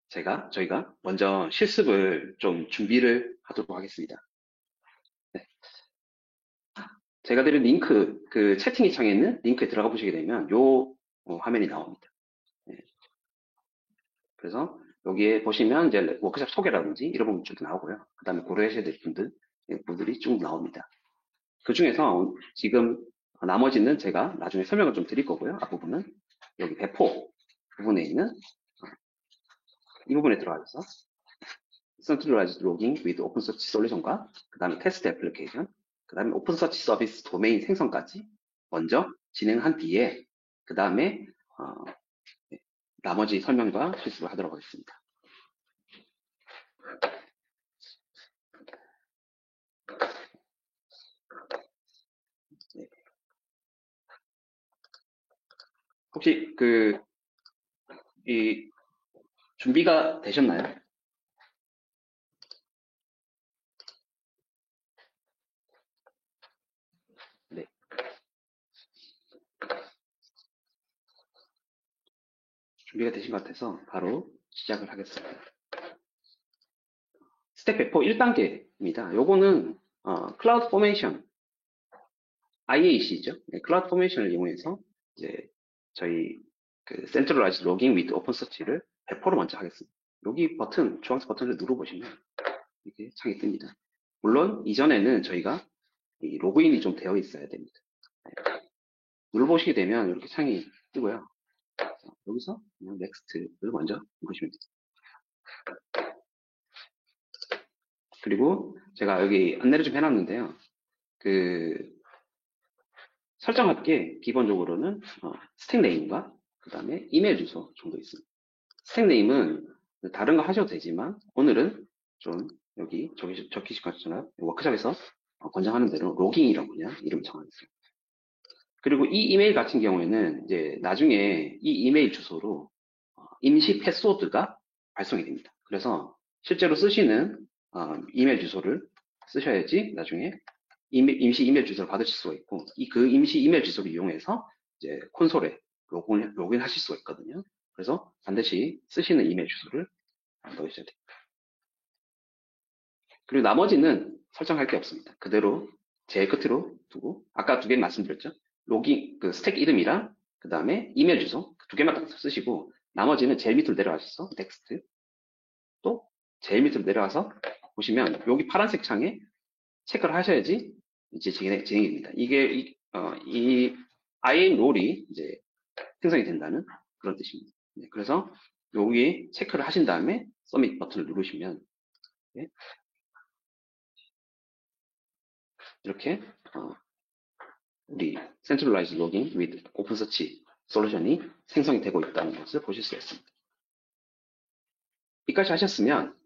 저희가 먼저 실습을 좀 준비를 하도록 하겠습니다. 네. 제가 드린 링크, 그 채팅이 창에 있는 링크에 들어가 보시게 되면 요 화면이 나옵니다. 네. 그래서 여기에 보시면 이제 워크숍 소개라든지 이런 부분들도 나오고요. 그 다음에 고려하셔야 될 분들이 쭉 나옵니다. 그 중에서 지금 나머지는 제가 나중에 설명을 좀 드릴 거고요. 앞부분은 여기 배포 부분에 있는 이 부분에 들어가서 Centralized Logging with OpenSearch Solution과 그 다음에 테스트 애플리케이션, 그 다음에 오픈서치 서비스 도메인 생성까지 먼저 진행한 뒤에 그 다음에 나머지 설명과 실습을 하도록 하겠습니다. 네. 혹시 이 준비가 되셨나요? 네. 준비가 되신 것 같아서 바로 시작을 하겠습니다. 스텝 배포 1단계입니다. 요거는 클라우드 포메이션 IAC죠. 네, 클라우드 포메이션을 이용해서 이제 저희 그 센트럴라이즈 로깅 위드 오픈서치를 배포로 먼저 하겠습니다. 여기 버튼, 주황색 버튼을 눌러보시면 이렇게 창이 뜹니다. 물론 이전에는 저희가 이 로그인이 좀 되어 있어야 됩니다. 네. 눌러보시게 되면 이렇게 창이 뜨고요. 여기서 그냥 넥스트를 먼저 누르시면 됩니다. 그리고 제가 여기 안내를 좀 해놨는데요. 그 설정할 게 기본적으로는 스택 네임과 그 다음에 이메일 주소 정도 있습니다. 스택 네임은 다른 거 하셔도 되지만 오늘은 좀 여기 적히신 것처럼 워크숍에서 권장하는 대로 로깅이라고 그냥 이름을 정하겠습니다. 그리고 이 이메일 같은 경우에는 이제 나중에 이 이메일 주소로 임시 패스워드가 발송이 됩니다. 그래서 실제로 쓰시는 이메일 주소를 쓰셔야지 나중에 임시 이메일 주소를 받으실 수가 있고 그 임시 이메일 주소를 이용해서 이제 콘솔에 로그인 하실 수가 있거든요. 그래서 반드시 쓰시는 이메일 주소를 넣으셔야 돼요. 그리고 나머지는 설정할 게 없습니다. 그대로 제일 끝으로 두고 아까 두 개 말씀드렸죠. 로깅 그 스택 이름이랑 그 다음에 이메일 주소 두 개만 딱 쓰시고 나머지는 제일 밑으로 내려가셔서 넥스트 또 제일 밑으로 내려가서 보시면 여기 파란색 창에 체크를 하셔야지 이제 진행이 됩니다. 이 IAM 롤이 이제 생성이 된다는 그런 뜻입니다. 네, 그래서 여기에 체크를 하신 다음에 서밋 버튼을 누르시면 네, 이렇게 우리 Centralized Logging with OpenSearch 솔루션이 생성이 되고 있다는 것을 보실 수가 있습니다. 여기까지 하셨으면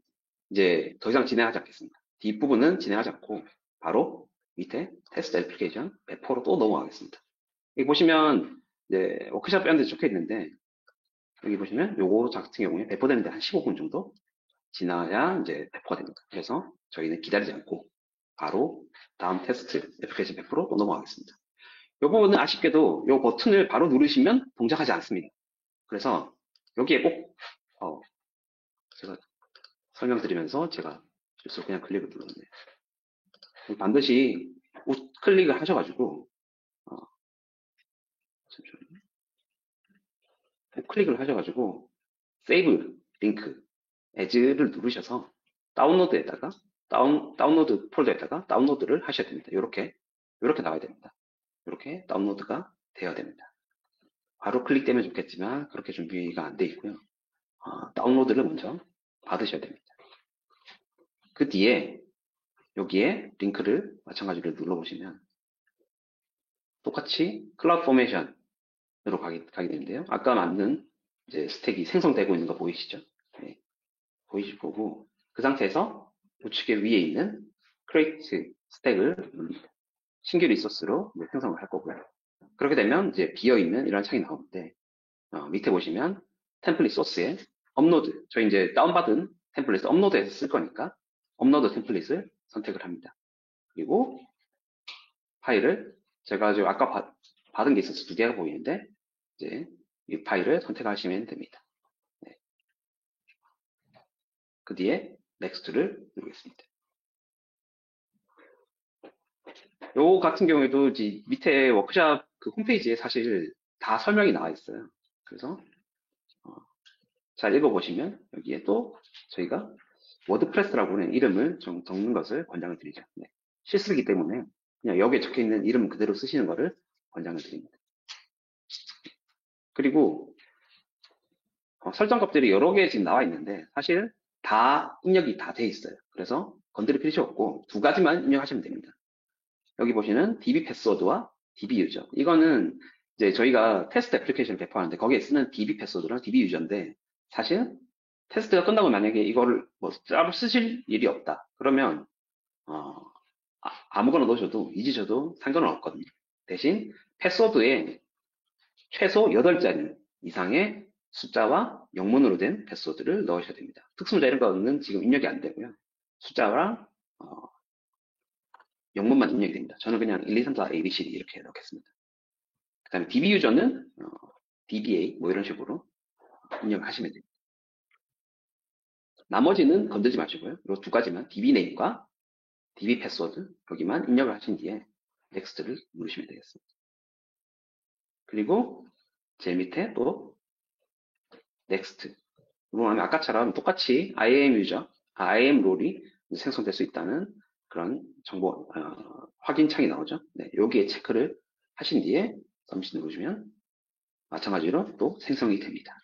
이제 더 이상 진행하지 않겠습니다. 뒷부분은 진행하지 않고 바로 밑에 테스트 애플리케이션 배포로 또 넘어가겠습니다. 여기 보시면 이제 워크숍 배운데 적혀 있는데 여기 보시면 요거 같은 경우에 배포되는데 한 15분 정도 지나야 이제 배포가 됩니다. 그래서 저희는 기다리지 않고 바로 다음 테스트 애플리케이션 배포로 또 넘어가겠습니다. 이 부분은 아쉽게도 이 버튼을 바로 누르시면 동작하지 않습니다. 그래서 여기에 꼭 제가 설명드리면서 제가 실수로 그냥 클릭을 눌렀네요. 반드시 클릭을 하셔가지고 잠시만요. 클릭을 하셔가지고 세이브 링크 as를 누르셔서 다운로드에다가 다운로드 폴더에다가 다운로드를 하셔야 됩니다. 이렇게 나와야 됩니다. 이렇게 다운로드가 되어야 됩니다. 바로 클릭되면 좋겠지만 그렇게 준비가 안 돼 있고요. 다운로드를 먼저 받으셔야 됩니다. 그 뒤에 여기에 링크를 마찬가지로 눌러보시면 똑같이 클라우드 포메이션으로 가게 되는데요. 아까 만든 이제 스택이 생성되고 있는 거 보이시죠? 네, 보이실 거고 그 상태에서 우측에 위에 있는 create 스택을 누릅니다. 신규 리소스로 생성을 할 거고요. 그렇게 되면 이제 비어있는 이런 창이 나오는데 밑에 보시면 템플릿 소스에 업로드 저희 이제 다운받은 템플릿을 업로드해서 쓸 거니까 업로드 템플릿을 선택을 합니다. 그리고 파일을 제가 지금 아까 받은 게 있어서 두 개가 보이는데 이제 이 파일을 선택하시면 됩니다. 네. 그 뒤에 Next를 누르겠습니다. 요 같은 경우에도 이제 밑에 워크샵 그 홈페이지에 사실 다 설명이 나와 있어요. 그래서 잘 읽어보시면 여기에 또 저희가 워드프레스라고 하는 이름을 좀 적는 것을 권장을 드리죠. 네. 실수이기 때문에 그냥 여기에 적혀 있는 이름 그대로 쓰시는 것을 권장을 드립니다. 그리고 설정 값들이 여러 개 지금 나와 있는데 사실 다 입력이 다 돼 있어요. 그래서 건드릴 필요 없고 두 가지만 입력하시면 됩니다. 여기 보시는 DB 패스워드와 DB 유저. 이거는 이제 저희가 테스트 애플리케이션을 배포하는데 거기에 쓰는 DB 패스워드랑 DB 유저인데 사실 테스트가 끝나고 만약에 이거를 뭐 따로 쓰실 일이 없다. 그러면 아무거나 넣으셔도 잊으셔도 상관은 없거든요. 대신 패스워드에 최소 8자리 이상의 숫자와 영문으로 된 패스워드를 넣으셔야 됩니다. 특수문자 이런 거는 지금 입력이 안 되고요. 숫자랑 영문만 입력이 됩니다. 저는 그냥 1, 2, 3, 4, ABCD 이렇게 넣겠습니다. 그 다음에 DB 유저는 DBA 뭐 이런 식으로 입력하시면 됩니다. 나머지는 건들지 마시고요. 이 두 가지만 DB 네임과 DB 패스워드 여기만 입력을 하신 뒤에 넥스트를 누르시면 되겠습니다. 그리고 제일 밑에 또 넥스트 누르면 아까처럼 똑같이 IAM 유저, IAM 롤이 생성될 수 있다는 그런 정보 확인 창이 나오죠. 네, 여기에 체크를 하신 뒤에 서밋 누르시면 마찬가지로 또 생성이 됩니다.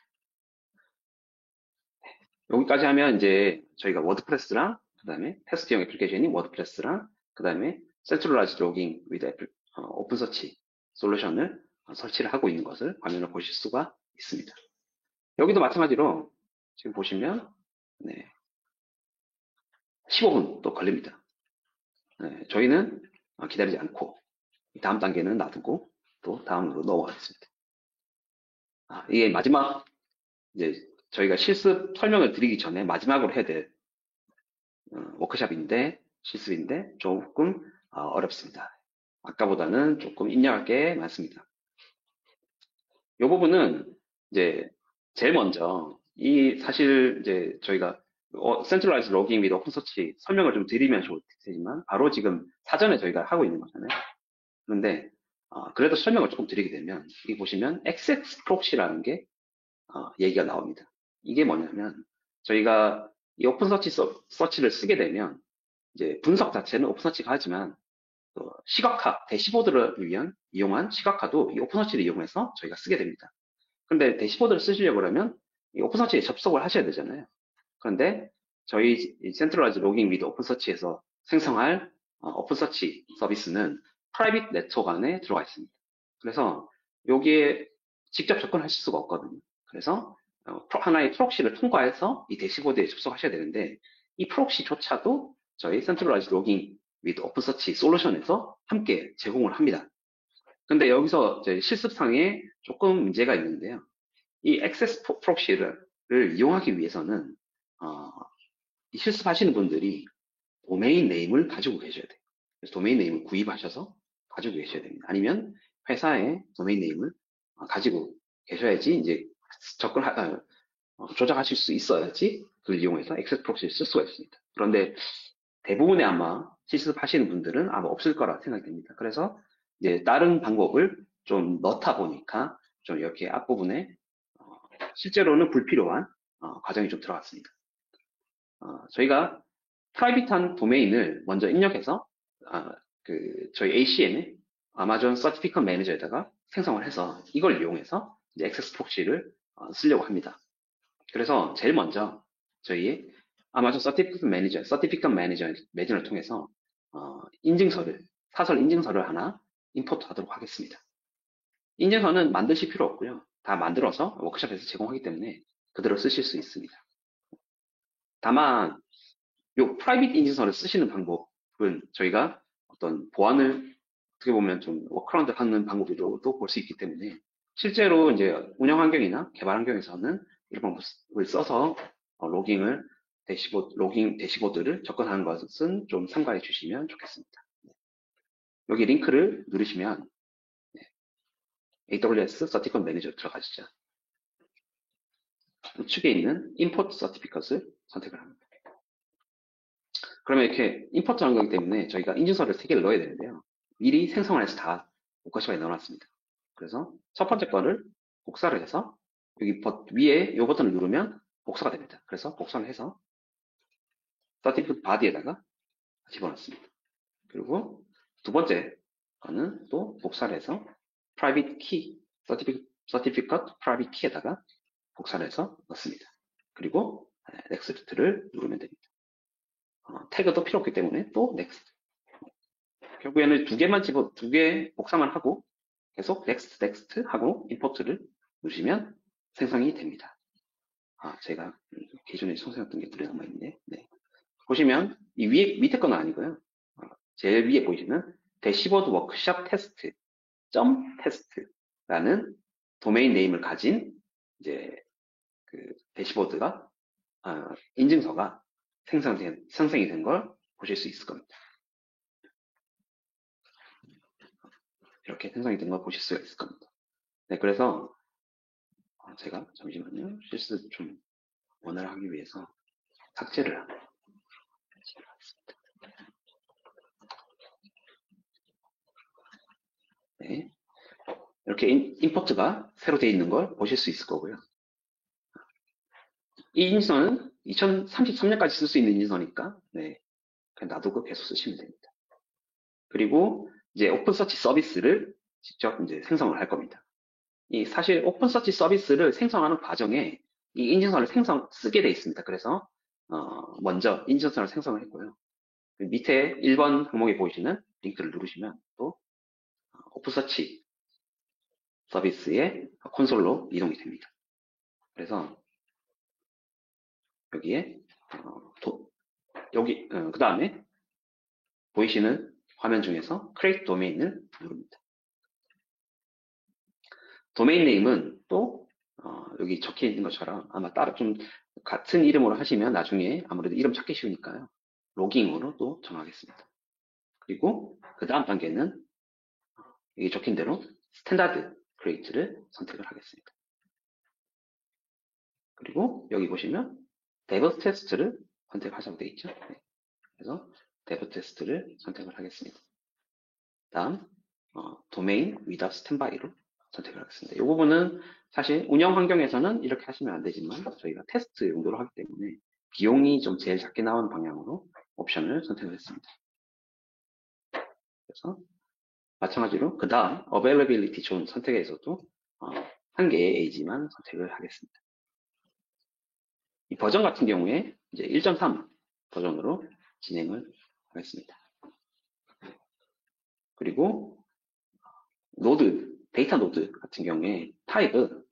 여기까지 하면 이제 저희가 워드프레스랑 그 다음에 테스트형 애플리케이션인 워드프레스랑 그 다음에 센트럴라이즈 로깅 위드 오픈서치 솔루션을 설치를 하고 있는 것을 화면을 보실 수가 있습니다. 여기도 마찬가지로 지금 보시면 네, 15분 또 걸립니다. 네, 저희는 기다리지 않고 다음 단계는 놔두고 또 다음으로 넘어가겠습니다. 이게 마지막 이제 저희가 실습 설명을 드리기 전에 마지막으로 해야 될 워크샵인데 실습인데 조금 어렵습니다. 아까보다는 조금 입력할 게 많습니다. 이 부분은 이제 제일 먼저 이 사실 이제 저희가 센트럴라이즈 로깅 및 오픈서치 설명을 좀 드리면 좋을 테지만 바로 지금 사전에 저희가 하고 있는 거잖아요. 그런데 그래도 설명을 조금 드리게 되면 여기 보시면 XX 프록시라는 게 얘기가 나옵니다. 이게 뭐냐면 저희가 이 오픈서치 서치를 쓰게 되면 이제 분석 자체는 오픈서치가 하지만 시각화, 대시보드를 이용한 시각화도 이 오픈서치를 이용해서 저희가 쓰게 됩니다. 그런데 대시보드를 쓰시려고 그러면 이 오픈서치에 접속을 하셔야 되잖아요. 그런데 저희 센트럴라이즈 로깅 및 오픈서치에서 생성할 오픈서치 서비스는 프라이빗 네트워크 안에 들어가 있습니다. 그래서 여기에 직접 접근하실 수가 없거든요. 그래서 하나의 프록시를 통과해서 이 대시보드에 접속하셔야 되는데 이 프록시조차도 저희 센트럴라이즈 로깅 및 오픈서치 솔루션에서 함께 제공을 합니다. 근데 여기서 실습상에 조금 문제가 있는데요. 이 액세스 프록시를 이용하기 위해서는 이 실습하시는 분들이 도메인 네임을 가지고 계셔야 돼요. 그래서 도메인 네임을 구입하셔서 가지고 계셔야 됩니다. 아니면 회사에 도메인 네임을 가지고 계셔야지 이제 조작하실 수 있어야지 그걸 이용해서 액세스 프록시를 쓸 수가 있습니다. 그런데 대부분의 아마 실습하시는 분들은 아마 없을 거라 생각됩니다. 그래서 이제 다른 방법을 좀 넣다 보니까 좀 이렇게 앞부분에 실제로는 불필요한 과정이 좀 들어갔습니다. 저희가 프라이빗한 도메인을 먼저 입력해서 저희 ACM에 아마존 서티피컨 매니저에다가 생성을 해서 이걸 이용해서 이제 액세스 프록시를 쓰려고 합니다. 그래서 제일 먼저 저희 아마존 서티피컨 매니저를 통해서 사설 인증서를 하나 임포트 하도록 하겠습니다. 인증서는 만드실 필요 없고요. 다 만들어서 워크숍에서 제공하기 때문에 그대로 쓰실 수 있습니다. 다만 요 프라이빗 인증서를 쓰시는 방법은 저희가 어떤 보안을 어떻게 보면 좀 워크라운드 하는 방법으로도 볼 수 있기 때문에 실제로 이제 운영 환경이나 개발 환경에서는 이런 방법을 써서 로깅 대시보드를 접근하는 것은 좀 삼가해 주시면 좋겠습니다. 여기 링크를 누르시면 AWS 서티콘 매니저 들어가시죠. 우측에 있는 임포트 서티피컷을 선택을 합니다. 그러면 이렇게 임포트하는 거기 때문에 저희가 인증서를 3개를 넣어야 되는데요. 미리 생성을 해서 다 복사시간에 넣어놨습니다. 그래서 첫 번째 거를 복사를 해서 여기 위에 이 버튼을 누르면 복사가 됩니다. 그래서 복사를 해서 서티피케이트 바디에다가 집어넣습니다. 그리고 두 번째 거는 또 복사를 해서 private key, certificate private key에다가 복사를 해서 넣습니다. 그리고 next를 누르면 됩니다. 태그도 필요 없기 때문에 또 next. 결국에는 두 개 복사만 하고 계속 next 하고 import를 누르시면 생성이 됩니다. 제가 기존에 생성했던 게 둘이 남아있네. 네. 보시면 이 밑에 건 아니고요. 제일 위에 보시면 대시보드 워크샵 테스트 점 테스트라는 도메인 네임을 가진 이제 그 대시보드가 인증서가 생성이 된 걸 보실 수 있을 겁니다. 이렇게 생성이 된 걸 보실 수가 있을 겁니다. 네, 그래서 제가 잠시만요. 실수 좀 원활하기 위해서 삭제를 하겠습니다. 네, 이렇게 임포트가 새로 되어 있는 걸 보실 수 있을 거고요. 이 인증서는 2033년까지 쓸 수 있는 인증서니까 네, 그냥 놔두고 계속 쓰시면 됩니다. 그리고 이제 오픈서치 서비스를 직접 이제 생성을 할 겁니다. 사실 오픈서치 서비스를 생성하는 과정에 이 인증서를 쓰게 돼 있습니다. 그래서 먼저 인증서를 생성을 했고요. 밑에 1번 항목에 보이시는 링크를 누르시면 또 오픈서치 서비스의 콘솔로 이동이 됩니다. 그래서 여기에 그 다음에 보이시는 화면 중에서 create domain을 누릅니다. 도메인 네임은 또 여기 적혀 있는 것처럼 아마 따로 좀 같은 이름으로 하시면 나중에 아무래도 이름 찾기 쉬우니까요. 로깅으로 또 정하겠습니다. 그리고 그 다음 단계는 여기 적힌 대로 스탠다드 크리에이트를 선택을 하겠습니다. 그리고 여기 보시면 데브 테스트를 선택하셔도 되어 있죠. 네. 그래서 데브 테스트를 선택을 하겠습니다. 다음 도메인 위다 스탠바이로 선택을 하겠습니다. 이 부분은 사실 운영 환경에서는 이렇게 하시면 안 되지만 저희가 테스트 용도로 하기 때문에 비용이 좀 제일 작게 나오는 방향으로 옵션을 선택을 했습니다. 그래서 마찬가지로 그 다음 availability 존 선택에서도 한 개의 AG만 선택을 하겠습니다. 이 버전 같은 경우에 이제 1.3 버전으로 진행을 하겠습니다. 그리고 데이터 노드 같은 경우에 타입은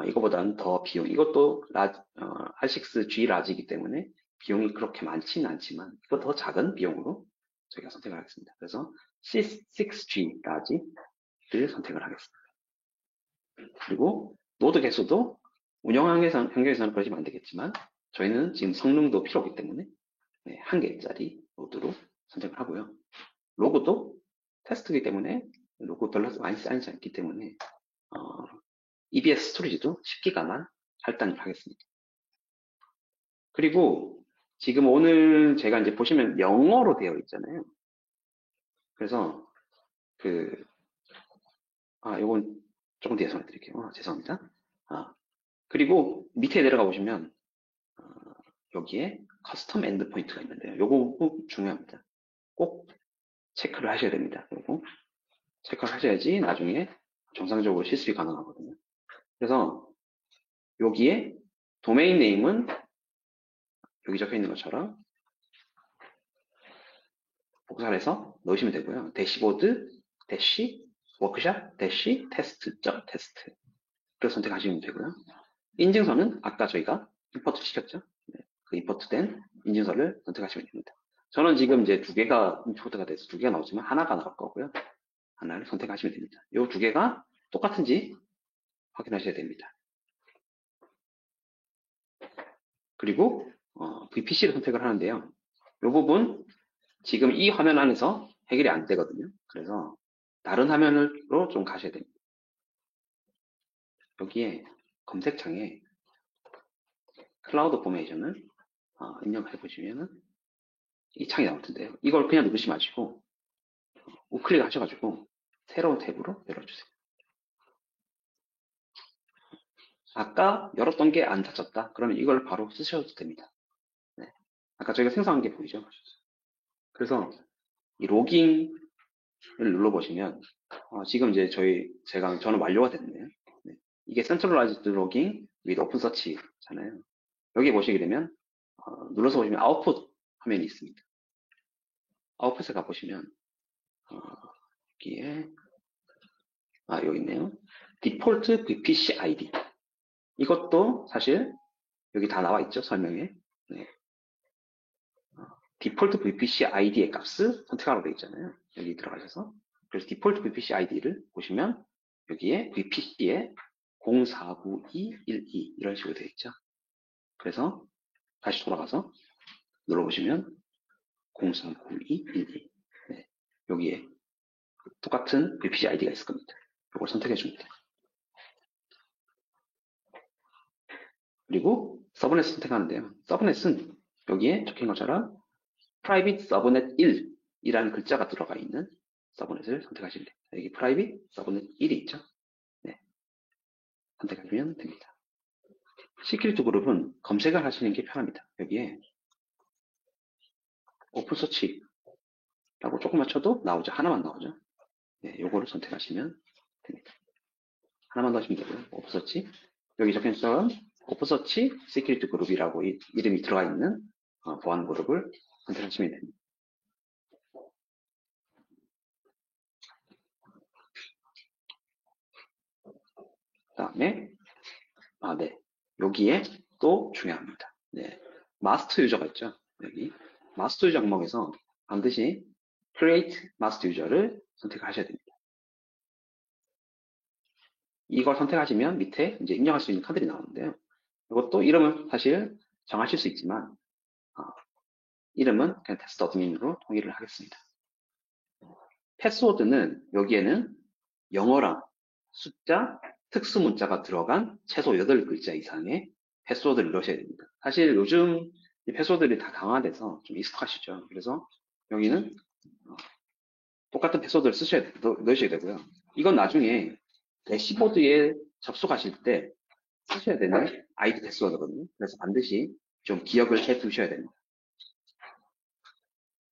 이거보다는 더 이것도 R6G 라지이기 때문에 비용이 그렇게 많지는 않지만 이거 더 작은 비용으로 저희가 선택을 하겠습니다. 그래서 C6G 라지를 선택을 하겠습니다. 그리고 노드 개수도 운영 환경에서는 그러시면 안 되겠지만 저희는 지금 성능도 필요 없기 때문에 한 개짜리 노드로 선택을 하고요. 로고도 테스트이기 때문에 로고 별로 많이 쌓이지 않기 때문에 EBS 스토리지도 10기가만 할당을 하겠습니다. 그리고 지금 오늘 제가 이제 보시면 영어로 되어 있잖아요. 그래서 요건 조금 뒤에 설명드릴게요. 죄송합니다. 그리고 밑에 내려가 보시면 여기에 커스텀 엔드포인트가 있는데요. 요거 꼭 중요합니다. 꼭 체크를 하셔야 됩니다. 요거 체크를 하셔야지 나중에 정상적으로 실습이 가능하거든요. 그래서 여기에 도메인 네임은 여기 적혀 있는 것처럼 복사를 해서 넣으시면 되고요. 대시보드 대시 워크샵 대시 테스트 를 선택하시면 되고요. 인증서는 아까 저희가 임포트 시켰죠. 그 임포트된 인증서를 선택하시면 됩니다. 저는 지금 이제 두 개가 임포트가 돼서 두 개가 나오지만 하나가 나올 거고요. 하나를 선택하시면 됩니다. 이 두 개가 똑같은지 확인하셔야 됩니다. 그리고 VPC를 선택을 하는데요. 이 부분 지금 이 화면 안에서 해결이 안 되거든요. 그래서 다른 화면으로 좀 가셔야 됩니다. 여기에 검색창에 클라우드 포메이션을 입력해 보시면은 이 창이 나올 텐데요. 이걸 그냥 누르지 마시고 우클릭 하셔가지고 새로운 탭으로 열어주세요. 아까 열었던 게 안 닫혔다. 그러면 이걸 바로 쓰셔도 됩니다. 네. 아까 저희가 생성한 게 보이죠? 그래서 이 로깅을 눌러보시면 지금 이제 저는 완료가 됐네요. 네. 이게 Centralized Logging with OpenSearch잖아요. 여기 보시게 되면 눌러서 보시면 아웃풋 화면이 있습니다. 아웃풋에 가보시면 여기에 여기 있네요. Default VPC ID. 이것도 사실 여기 다 나와 있죠, 설명에. 네. 디폴트 VPC ID의 값을 선택하라고 되어 있잖아요. 여기 들어가셔서. 그래서 디폴트 VPC ID를 보시면 여기에 VPC에 049212 이런 식으로 되어 있죠. 그래서 다시 돌아가서 눌러보시면 049212 네. 여기에 똑같은 VPC ID가 있을 겁니다. 이걸 선택해 줍니다. 그리고 서브넷 선택하는데요. 서브넷은 여기에 적힌 것처럼 private subnet 1이라는 글자가 들어가 있는 서브넷을 선택하시면 됩니다. 여기 private subnet 1이 있죠. 네. 선택하시면 됩니다. 시큐리티 그룹은 검색을 하시는 게 편합니다. 여기에 오픈서치라고 조금만 쳐도 나오죠. 하나만 나오죠. 네, 요거를 선택하시면 됩니다. 하나만 더 하시면 되고요. 오픈서치. 여기 적힌 것처럼 오픈서치 시큐리티 그룹이라고 이름이 들어가 있는 보안 그룹을 선택하시면 됩니다. 그 다음에 네. 여기에 또 중요합니다. 네. 마스터 유저가 있죠. 여기 마스터 유저 항목에서 반드시 create master user를 선택하셔야 됩니다. 이걸 선택하시면 밑에 이제 입력할 수 있는 카드들이 나오는데요. 이것도 이름은 사실 정하실 수 있지만 이름은 그냥 테스트 어드민으로 통일을 하겠습니다. 패스워드는 여기에는 영어랑 숫자, 특수 문자가 들어간 최소 8글자 이상의 패스워드를 넣으셔야 됩니다. 사실 요즘 패스워드들이 다 강화돼서 좀 익숙하시죠. 그래서 여기는 똑같은 패스워드를 넣으셔야 되고요. 이건 나중에 대시보드에 접속하실 때 쓰셔야 되는 아이디 패스워드거든요. 그래서 반드시 좀 기억을 해 두셔야 됩니다.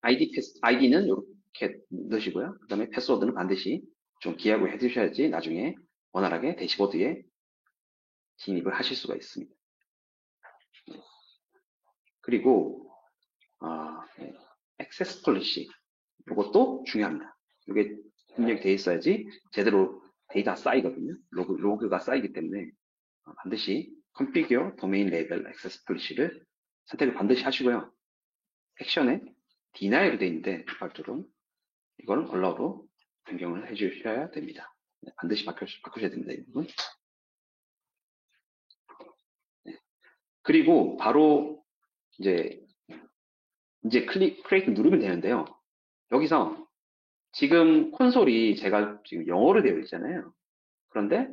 아이디는 이렇게 넣으시고요. 그 다음에 패스워드는 반드시 좀 기억을 해 두셔야지 나중에 원활하게 대시보드에 진입을 하실 수가 있습니다. 그리고 액세스 폴리시 이것도 중요합니다. 이게 입력이 되어 있어야지 제대로 데이터가 쌓이거든요. 로그가 쌓이기 때문에 반드시 configure domain label access policy를 선택을 반드시 하시고요. 액션에 denial이 되어 있는데 디팔트로 이거는 allow로 변경을 해주셔야 됩니다. 네, 반드시 바꾸셔야 됩니다. 이 부분. 네. 그리고 바로 이제 create 누르면 되는데요. 여기서 지금 콘솔이 제가 지금 영어로 되어 있잖아요. 그런데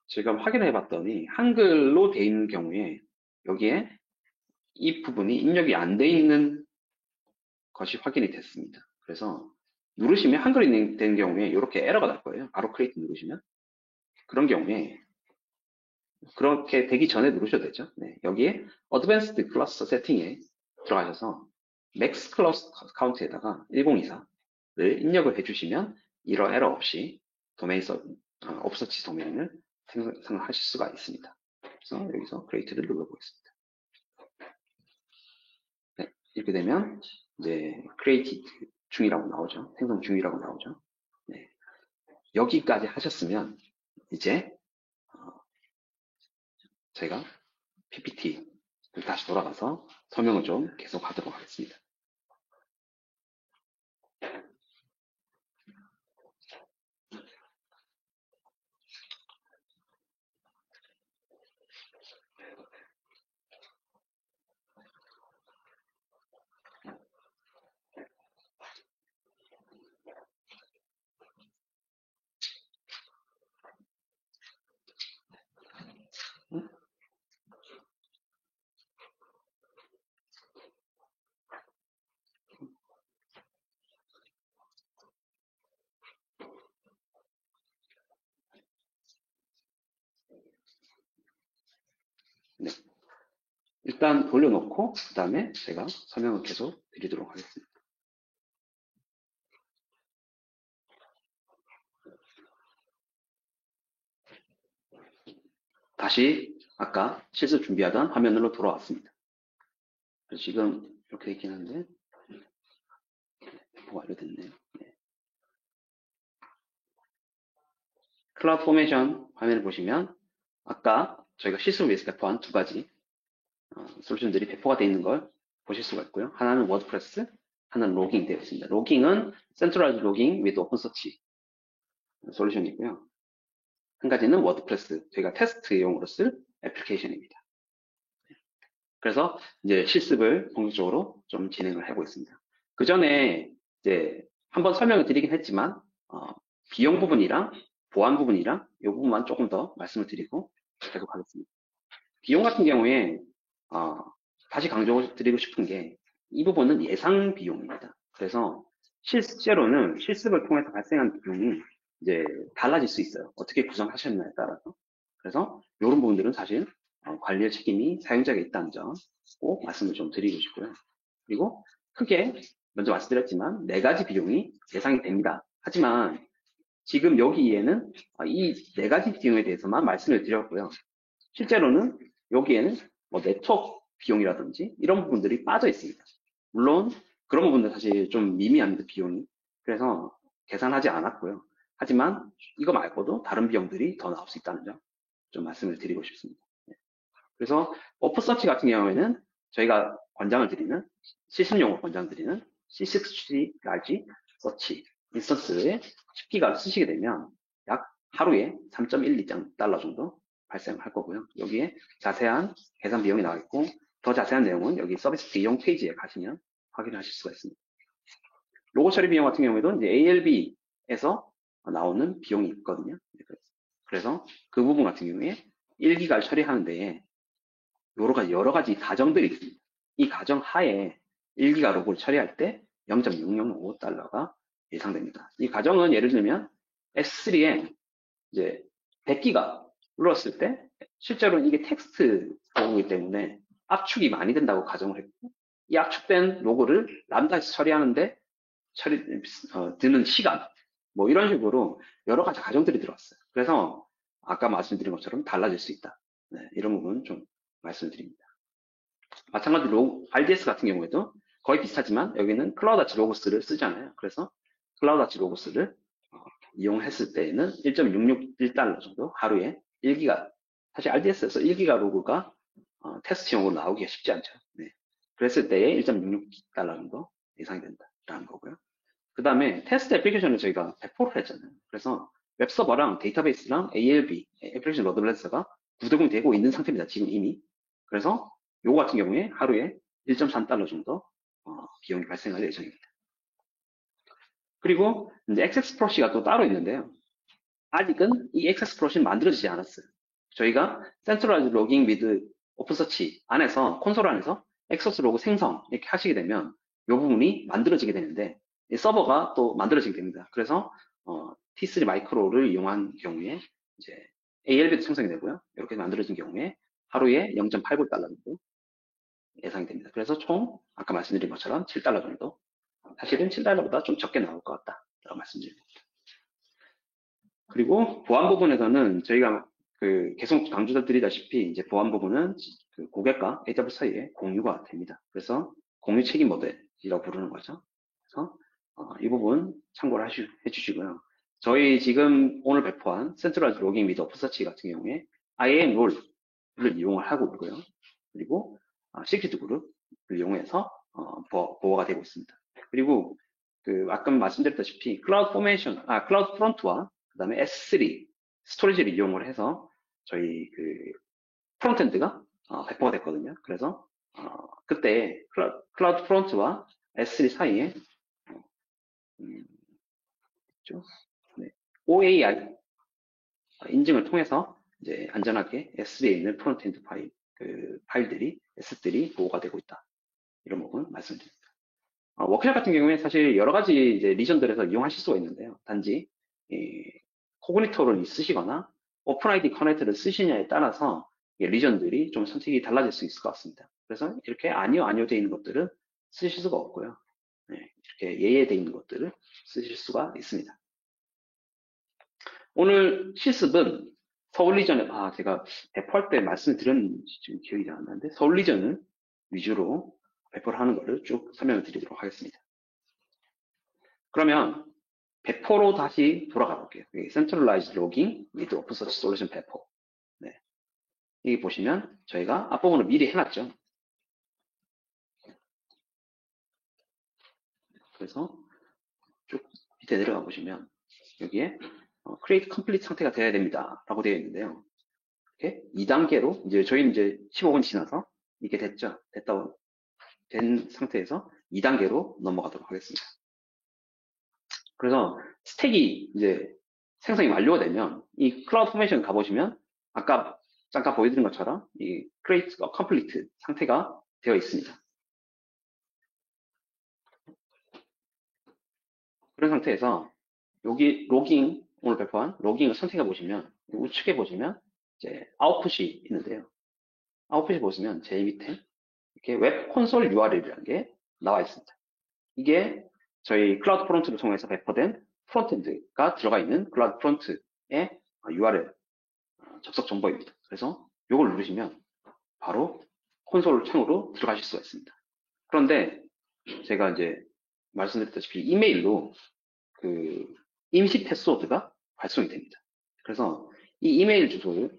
지금 확인해 봤더니 한글로 되어 있는 경우에 여기에 이 부분이 입력이 안 돼 있는 것이 확인이 됐습니다. 그래서 누르시면 한글이 된 경우에 이렇게 에러가 날 거예요. 바로 크리에이트 누르시면. 그런 경우에 그렇게 되기 전에 누르셔도 되죠. 네, 여기에 Advanced Cluster Setting에 들어가셔서 Max Cluster Count에다가 1024를 입력을 해주시면 이런 에러 없이 오프서치 도메인을 생성하실 수가 있습니다. 그래서 여기서 Create를 눌러보겠습니다. 네, 이렇게 되면 이제 Created 중이라고 나오죠. 생성 중이라고 나오죠. 네, 여기까지 하셨으면 이제 제가 PPT 다시 돌아가서 설명을 좀 계속 하도록 하겠습니다. 네. 일단 돌려놓고 그 다음에 제가 설명을 계속 드리도록 하겠습니다. 다시 아까 실습 준비하던 화면으로 돌아왔습니다. 지금 이렇게 있긴 한데 완료됐네요. 네. 클라우드 포메이션 화면을 보시면 아까 저희가 실습을 위해서 배포한 두 가지 솔루션들이 배포가 되어 있는 걸 보실 수가 있고요. 하나는 워드프레스, 하나는 로깅 되어 있습니다. 로깅은 Centralized Logging with OpenSearch 솔루션이고요. 한 가지는 워드프레스, 저희가 테스트용으로 쓸 애플리케이션입니다. 그래서 이제 실습을 본격적으로 좀 진행을 하고 있습니다. 그 전에 이제 한번 설명을 드리긴 했지만 비용 부분이랑 보안 부분이랑 이 부분만 조금 더 말씀을 드리고 계속 하겠습니다. 비용 같은 경우에 다시 강조드리고 싶은 게 이 부분은 예상 비용입니다. 그래서 실제로는 실습을 통해서 발생한 비용이 이제 달라질 수 있어요. 어떻게 구성하셨나에 따라서. 그래서 이런 부분들은 사실 관리의 책임이 사용자에게 있다는 점 꼭 말씀을 좀 드리고 싶고요. 그리고 크게 먼저 말씀드렸지만 네 가지 비용이 예상이 됩니다. 하지만 지금 여기에는 이 네 가지 비용에 대해서만 말씀을 드렸고요. 실제로는 여기에는 뭐 네트워크 비용이라든지 이런 부분들이 빠져 있습니다. 물론 그런 부분들 사실 좀 미미합니다, 비용이. 그래서 계산하지 않았고요. 하지만 이거 말고도 다른 비용들이 더 나올 수 있다는 점 좀 말씀을 드리고 싶습니다. 그래서 오픈서치 같은 경우에는 저희가 권장을 드리는 시스템용으로 권장드리는 C6C 라지 서치 인스턴스에 10기가 쓰시게 되면 약 하루에 3.12달러 정도 발생할 거고요. 여기에 자세한 계산 비용이 나와있고 더 자세한 내용은 여기 서비스 비용 페이지에 가시면 확인하실 수가 있습니다. 로고 처리 비용 같은 경우에도 이제 ALB에서 나오는 비용이 있거든요. 그래서 그 부분 같은 경우에 1기가를 처리하는 데에 여러 가지 가정들이 있습니다. 이 가정 하에 1기가 로고를 처리할 때 0.605달러가 예상됩니다. 이 가정은 예를 들면 S3에 이제 100기가 눌렀을 때 실제로 이게 텍스트 로고이기 때문에 압축이 많이 된다고 가정을 했고 이 압축된 로고를 람다에서 처리하는데 드는 시간 뭐 이런 식으로 여러 가지 가정들이 들어왔어요. 그래서 아까 말씀드린 것처럼 달라질 수 있다. 네, 이런 부분 좀 말씀드립니다. 마찬가지로 RDS 같은 경우에도 거의 비슷하지만 여기는 클라우드 로고스를 쓰잖아요. 그래서 클라우드 로고스를 이용했을 때에는 1.661달러 정도 하루에 1기가 사실 RDS에서 1기가 로그가 테스트용으로 나오기가 쉽지 않죠. 네. 그랬을 때에 1.66달러 정도 예상이 된다라는 거고요. 그 다음에 테스트 애플리케이션을 저희가 배포를 했잖아요. 그래서 웹서버랑 데이터베이스랑 ALB, 애플리케이션 로드 밸런서가 구동이 되고 있는 상태입니다. 지금 이미. 그래서 요거 같은 경우에 하루에 1.3달러 정도 비용이 발생할 예정입니다. 그리고 이제 XX프로시가 또 따로 있는데요. 아직은 이 XX프로시는 만들어지지 않았어요. 저희가 센트럴라이즈 로깅 위드 오픈서치 안에서 콘솔 안에서 엑소스 로그 생성 이렇게 하시게 되면 이 부분이 만들어지게 되는데 이 서버가 또 만들어지게 됩니다. 그래서 T3 마이크로를 이용한 경우에 이제 ALB도 생성이 되고요. 이렇게 만들어진 경우에 하루에 0.89달러 정도 예상이 됩니다. 그래서 총 아까 말씀드린 것처럼 7달러 정도 사실은 7달러보다 좀 적게 나올 것 같다라고 말씀드립니다. 그리고 보안 부분에서는 저희가 계속 강조드리다시피 이제 보안 부분은 그 고객과 AWS 사이에 공유가 됩니다. 그래서 공유 책임 모델이라고 부르는 거죠. 그래서 이 부분 참고를 해주시고요. 저희 지금 오늘 배포한 센트럴라이즈 로깅 미드 오픈서치 같은 경우에 IAM 롤을 이용을 하고 있고요. 그리고 시큐리티 그룹을 이용해서 보호가 되고 있습니다. 그리고 아까 말씀드렸다시피 클라우드 포메이션, 클라우드 프론트와 그 다음에 S3 스토리지를 이용을 해서 저희 프론트엔드가 배포가 됐거든요. 그래서 그때 클라우드 프론트와 S3 사이에 네, OAI 인증을 통해서 이제 안전하게 S3에 있는 프론트엔드 파일들이 S3 보호가 되고 있다. 이런 부분 말씀드립니다. 워크샵 같은 경우에 사실 여러 가지 이제 리전들에서 이용하실 수가 있는데요. 단지 코그니토를 쓰시거나 오픈 아이디 커넥터를 쓰시냐에 따라서 리전들이 좀 선택이 달라질 수 있을 것 같습니다. 그래서 이렇게 아니요 되어 있는 것들은 쓰실 수가 없고요. 네, 이렇게 되어 있는 것들을 쓰실 수가 있습니다. 오늘 실습은 서울리전, 제가 배포할 때 말씀드렸는지 지금 기억이 잘 안 나는데, 서울리전을 위주로 배포를 하는 것을 쭉 설명을 드리도록 하겠습니다. 그러면 배포로 다시 돌아가 볼게요. Centralized Logging with OpenSearch Solution 배포. 네. 여기 보시면 저희가 앞부분을 미리 해놨죠. 그래서 쭉 밑에 내려가 보시면 여기에 Create Complete 상태가 돼야 됩니다. 라고 되어 있는데요. 이렇게 2단계로 이제 저희는 이제 15분 지나서 이게 됐죠. 된 상태에서 2단계로 넘어가도록 하겠습니다. 그래서 스택이 이제 생성이 완료가 되면 이 클라우드 포메이션 가보시면 아까 잠깐 보여드린 것처럼 이 create complete 상태가 되어 있습니다. 그런 상태에서 여기 로깅, 오늘 배포한 로깅을 선택해 보시면 우측에 보시면 이제 아웃풋이 있는데요. 아웃풋이 보시면 제일 밑에 이렇게 웹 콘솔 URL이라는 게 나와 있습니다. 이게 저희 클라우드 프론트를 통해서 배포된 프론트엔드가 들어가 있는 클라우드 프론트의 URL 접속 정보입니다. 그래서 이걸 누르시면 바로 콘솔 창으로 들어가실 수가 있습니다. 그런데 제가 이제 말씀드렸다시피 이메일로 그 임시 패스워드가 발송이 됩니다. 그래서 이 이메일 주소를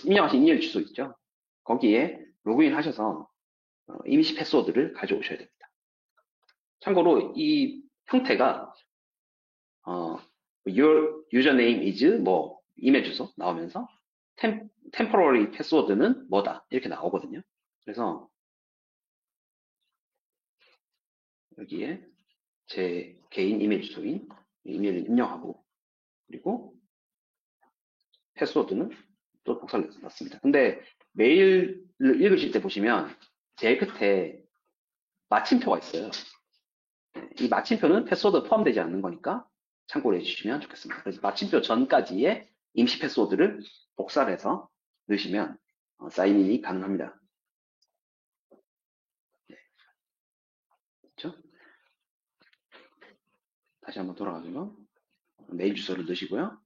입력하신 이메일 주소 있죠? 거기에 로그인 하셔서 임시 패스워드를 가져오셔야 됩니다. 참고로 이 형태가 your username is 뭐 이메일 주소 나오면서 temporary 패스워드는 뭐다 이렇게 나오거든요. 그래서 여기에 제 개인 이메일 주소인 이메일을 입력하고 그리고 패스워드는 또 복사를 놨습니다. 근데 메일을 읽으실 때 보시면 제일 끝에 마침표가 있어요. 이 마침표는 패스워드 포함되지 않는 거니까 참고를 해주시면 좋겠습니다. 그래서 마침표 전까지의 임시 패스워드를 복사를 해서 넣으시면 사인인이 가능합니다. 그렇죠? 다시 한번 돌아가서 메일 주소를 넣으시고요.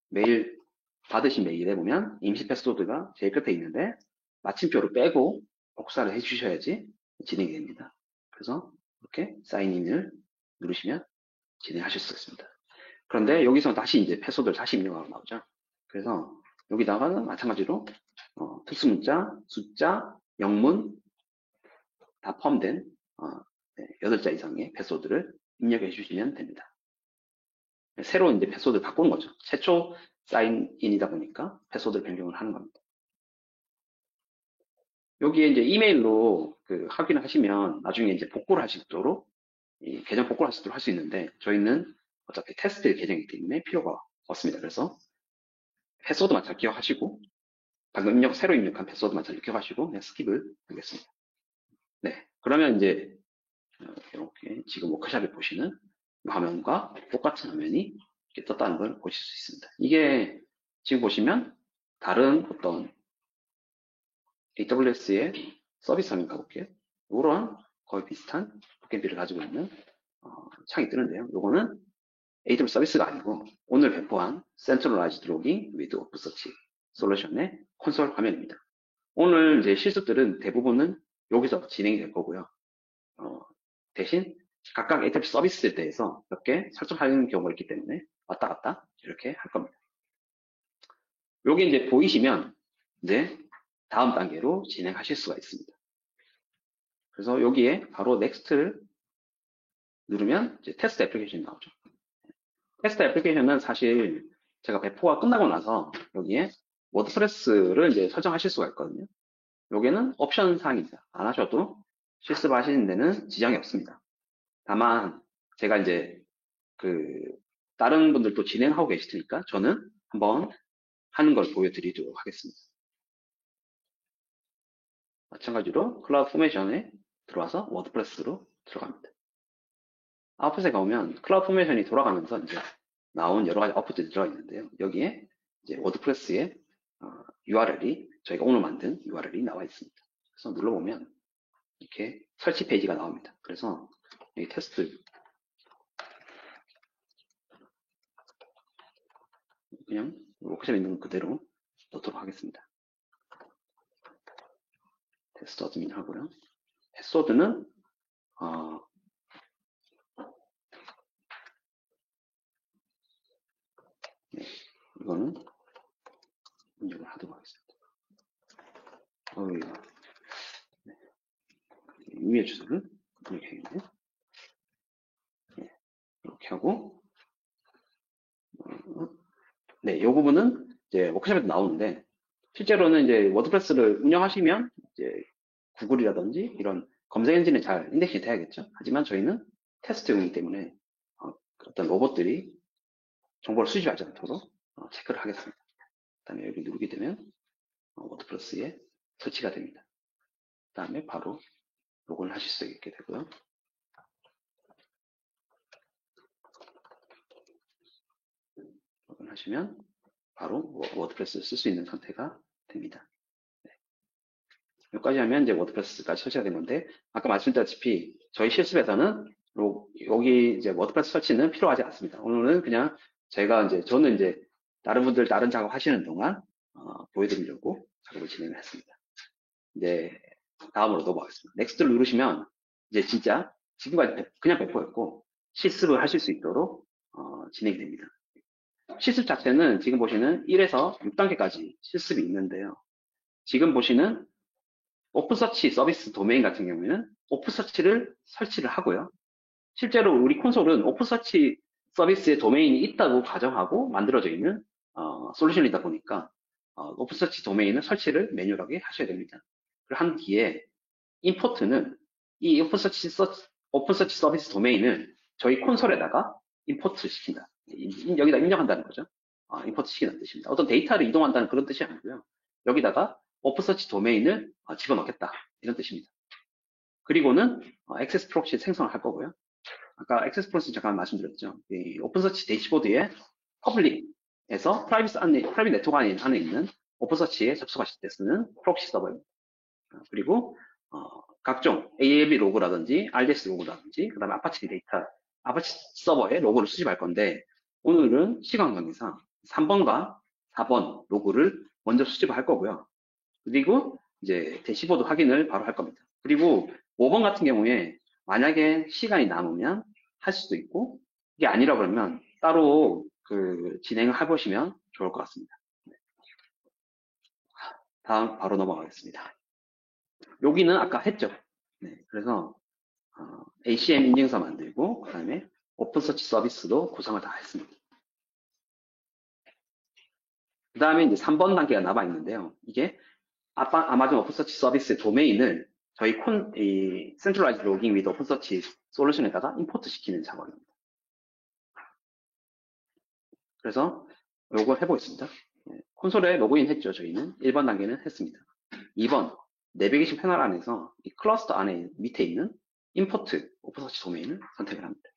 메일 받으신 메일에 보면 임시 패스워드가 제일 끝에 있는데 마침표를 빼고 복사를 해주셔야지 진행이 됩니다. 그래서 이렇게 사인인을 누르시면 진행하실 수 있습니다. 그런데 여기서 다시 이제 패스워드를 다시 입력하고 나오죠. 그래서 여기다가는 마찬가지로 특수문자, 숫자, 영문 다 포함된 8자 이상의 패스워드를 입력해 주시면 됩니다. 새로 이제 패스워드를 바꾸는 거죠. 최초 사인인이다 보니까 패스워드 변경을 하는 겁니다. 여기에 이제 이메일로 확인을 하시면 나중에 이제 복구를 하실 수 있도록 계정 복구를 하실 수 있도록 할 수 있는데 저희는 어차피 테스트 계정이기 때문에 필요가 없습니다. 그래서 패스워드만 잘 기억하시고 방금 새로 입력한 패스워드만 잘 기억하시고 그냥 스킵을 하겠습니다. 네, 그러면 이제 이렇게 지금 워크샵에 보시는 화면과 똑같은 화면이 이렇게 떴다는 걸 보실 수 있습니다. 이게 지금 보시면 다른 어떤 AWS의 서비스 화면 가볼게요. 이런 거의 비슷한 보캠비를 가지고 있는 창이 뜨는데요. 이거는 AWS 서비스가 아니고 오늘 배포한 Centralized Logging with OpenSearch 솔루션의 콘솔 화면입니다. 오늘 이제 실습들은 대부분은 여기서 진행이 될 거고요. 대신 각각 AWS 서비스에 대해서 몇 개 설정하는 경우가 있기 때문에 왔다 갔다 이렇게 할 겁니다. 여기 이제 보이시면 이제 다음 단계로 진행하실 수가 있습니다. 그래서 여기에 바로 넥스트를 누르면 이제 테스트 애플리케이션이 나오죠. 테스트 애플리케이션은 사실 제가 배포가 끝나고 나서 여기에 워드프레스를 이제 설정하실 수가 있거든요. 여기는 옵션 사항입니다. 안 하셔도 실습하시는 데는 지장이 없습니다. 다만 제가 이제 다른 분들도 진행하고 계실 테니까 저는 한번 하는 걸 보여드리도록 하겠습니다. 마찬가지로 클라우드 포메이션에 들어와서 워드프레스로 들어갑니다. 아웃풋에 가보면 클라우드 포메이션이 돌아가면서 이제 나온 여러 가지 아웃풋들이 들어가 있는데요. 여기에 이제 워드프레스의 URL이 저희가 오늘 만든 URL이 나와 있습니다. 그래서 눌러보면 이렇게 설치 페이지가 나옵니다. 그래서 이 테스트 그냥 워크숍에 있는 그대로 넣도록 하겠습니다. 테스트 어드민 하고요. 패스워드는 네, 이거는 입력을 하도록 하겠습니다. 네, 이메일 주소를 입력해야겠네요. 네, 이렇게 하고 네, 이 부분은 이제 워크숍에도 나오는데 실제로는 이제 워드프레스를 운영하시면 이제 구글이라든지 이런 검색 엔진에 잘 인덱싱이 돼야겠죠. 하지만 저희는 테스트용이기 때문에 어떤 로봇들이 정보를 수집하지 않도록 체크를 하겠습니다. 그 다음에 여기 누르게 되면 워드프레스에 설치가 됩니다. 그 다음에 바로 로그인을 하실 수 있게 되고요. 로그인 하시면 바로 워드프레스를 쓸 수 있는 상태가 됩니다. 네. 여기까지 하면 이제 워드프레스까지 설치가 된 건데 아까 말씀드렸다시피 저희 실습에서는 여기 이제 워드프레스 설치는 필요하지 않습니다. 오늘은 그냥 저는 이제 다른 분들 다른 작업 하시는 동안 보여드리려고 작업을 진행을 했습니다. 이제 다음으로 넘어가겠습니다. 넥스트를 누르시면 이제 진짜 지금까지 그냥 배포였고 실습을 하실 수 있도록 진행이 됩니다. 실습 자체는 지금 보시는 1에서 6단계까지 실습이 있는데요. 지금 보시는 오픈서치 서비스 도메인 같은 경우에는 오픈서치를 설치를 하고요. 실제로 우리 콘솔은 오픈서치 서비스의 도메인이 있다고 가정하고 만들어져 있는 솔루션이다 보니까 오픈서치 도메인은 설치를 매뉴얼하게 하셔야 됩니다. 그걸 한 뒤에 임포트는 이 오픈서치 서비스 도메인을 저희 콘솔에다가 임포트 시킨다. 여기다 입력한다는 거죠. 임포트 시킨다는 뜻입니다. 어떤 데이터를 이동한다는 그런 뜻이 아니고요. 여기다가 오픈서치 도메인을 집어넣겠다. 이런 뜻입니다. 그리고는 액세스 프록시 생성을 할 거고요. 아까 액세스 프록시 잠깐 말씀드렸죠. 이 오픈서치 대시보드에 퍼블릭에서 프라이빗 네트워크 안에 있는 오픈서치에 접속하실 때 쓰는 프록시 서버입니다. 그리고 각종 ALB 로그라든지 RDS 로그라든지 그 다음에 아파치 서버에 로그를 수집할 건데 오늘은 시간 관계상 3번과 4번 로그를 먼저 수집을 할 거고요. 그리고 이제 대시보드 확인을 바로 할 겁니다. 그리고 5번 같은 경우에 만약에 시간이 남으면 할 수도 있고 이게 아니라 그러면 따로 진행을 해보시면 좋을 것 같습니다. 다음 바로 넘어가겠습니다. 여기는 아까 했죠. 네, 그래서 ACM 인증서 만들고 그 다음에 오픈서치 서비스도 구성을 다 했습니다. 그 다음에 이제 3번 단계가 남아 있는데요. 이게 아마존 오픈서치 서비스 도메인을 저희 센트럴라이즈 로깅 위드 오픈서치 솔루션에다가 임포트 시키는 작업입니다. 그래서 요걸 해보겠습니다. 네, 콘솔에 로그인 했죠. 저희는 1번 단계는 했습니다. 2번 내비게이션 패널 안에서 이 클러스터 안에 밑에 있는 임포트 오픈서치 도메인을 선택을 합니다.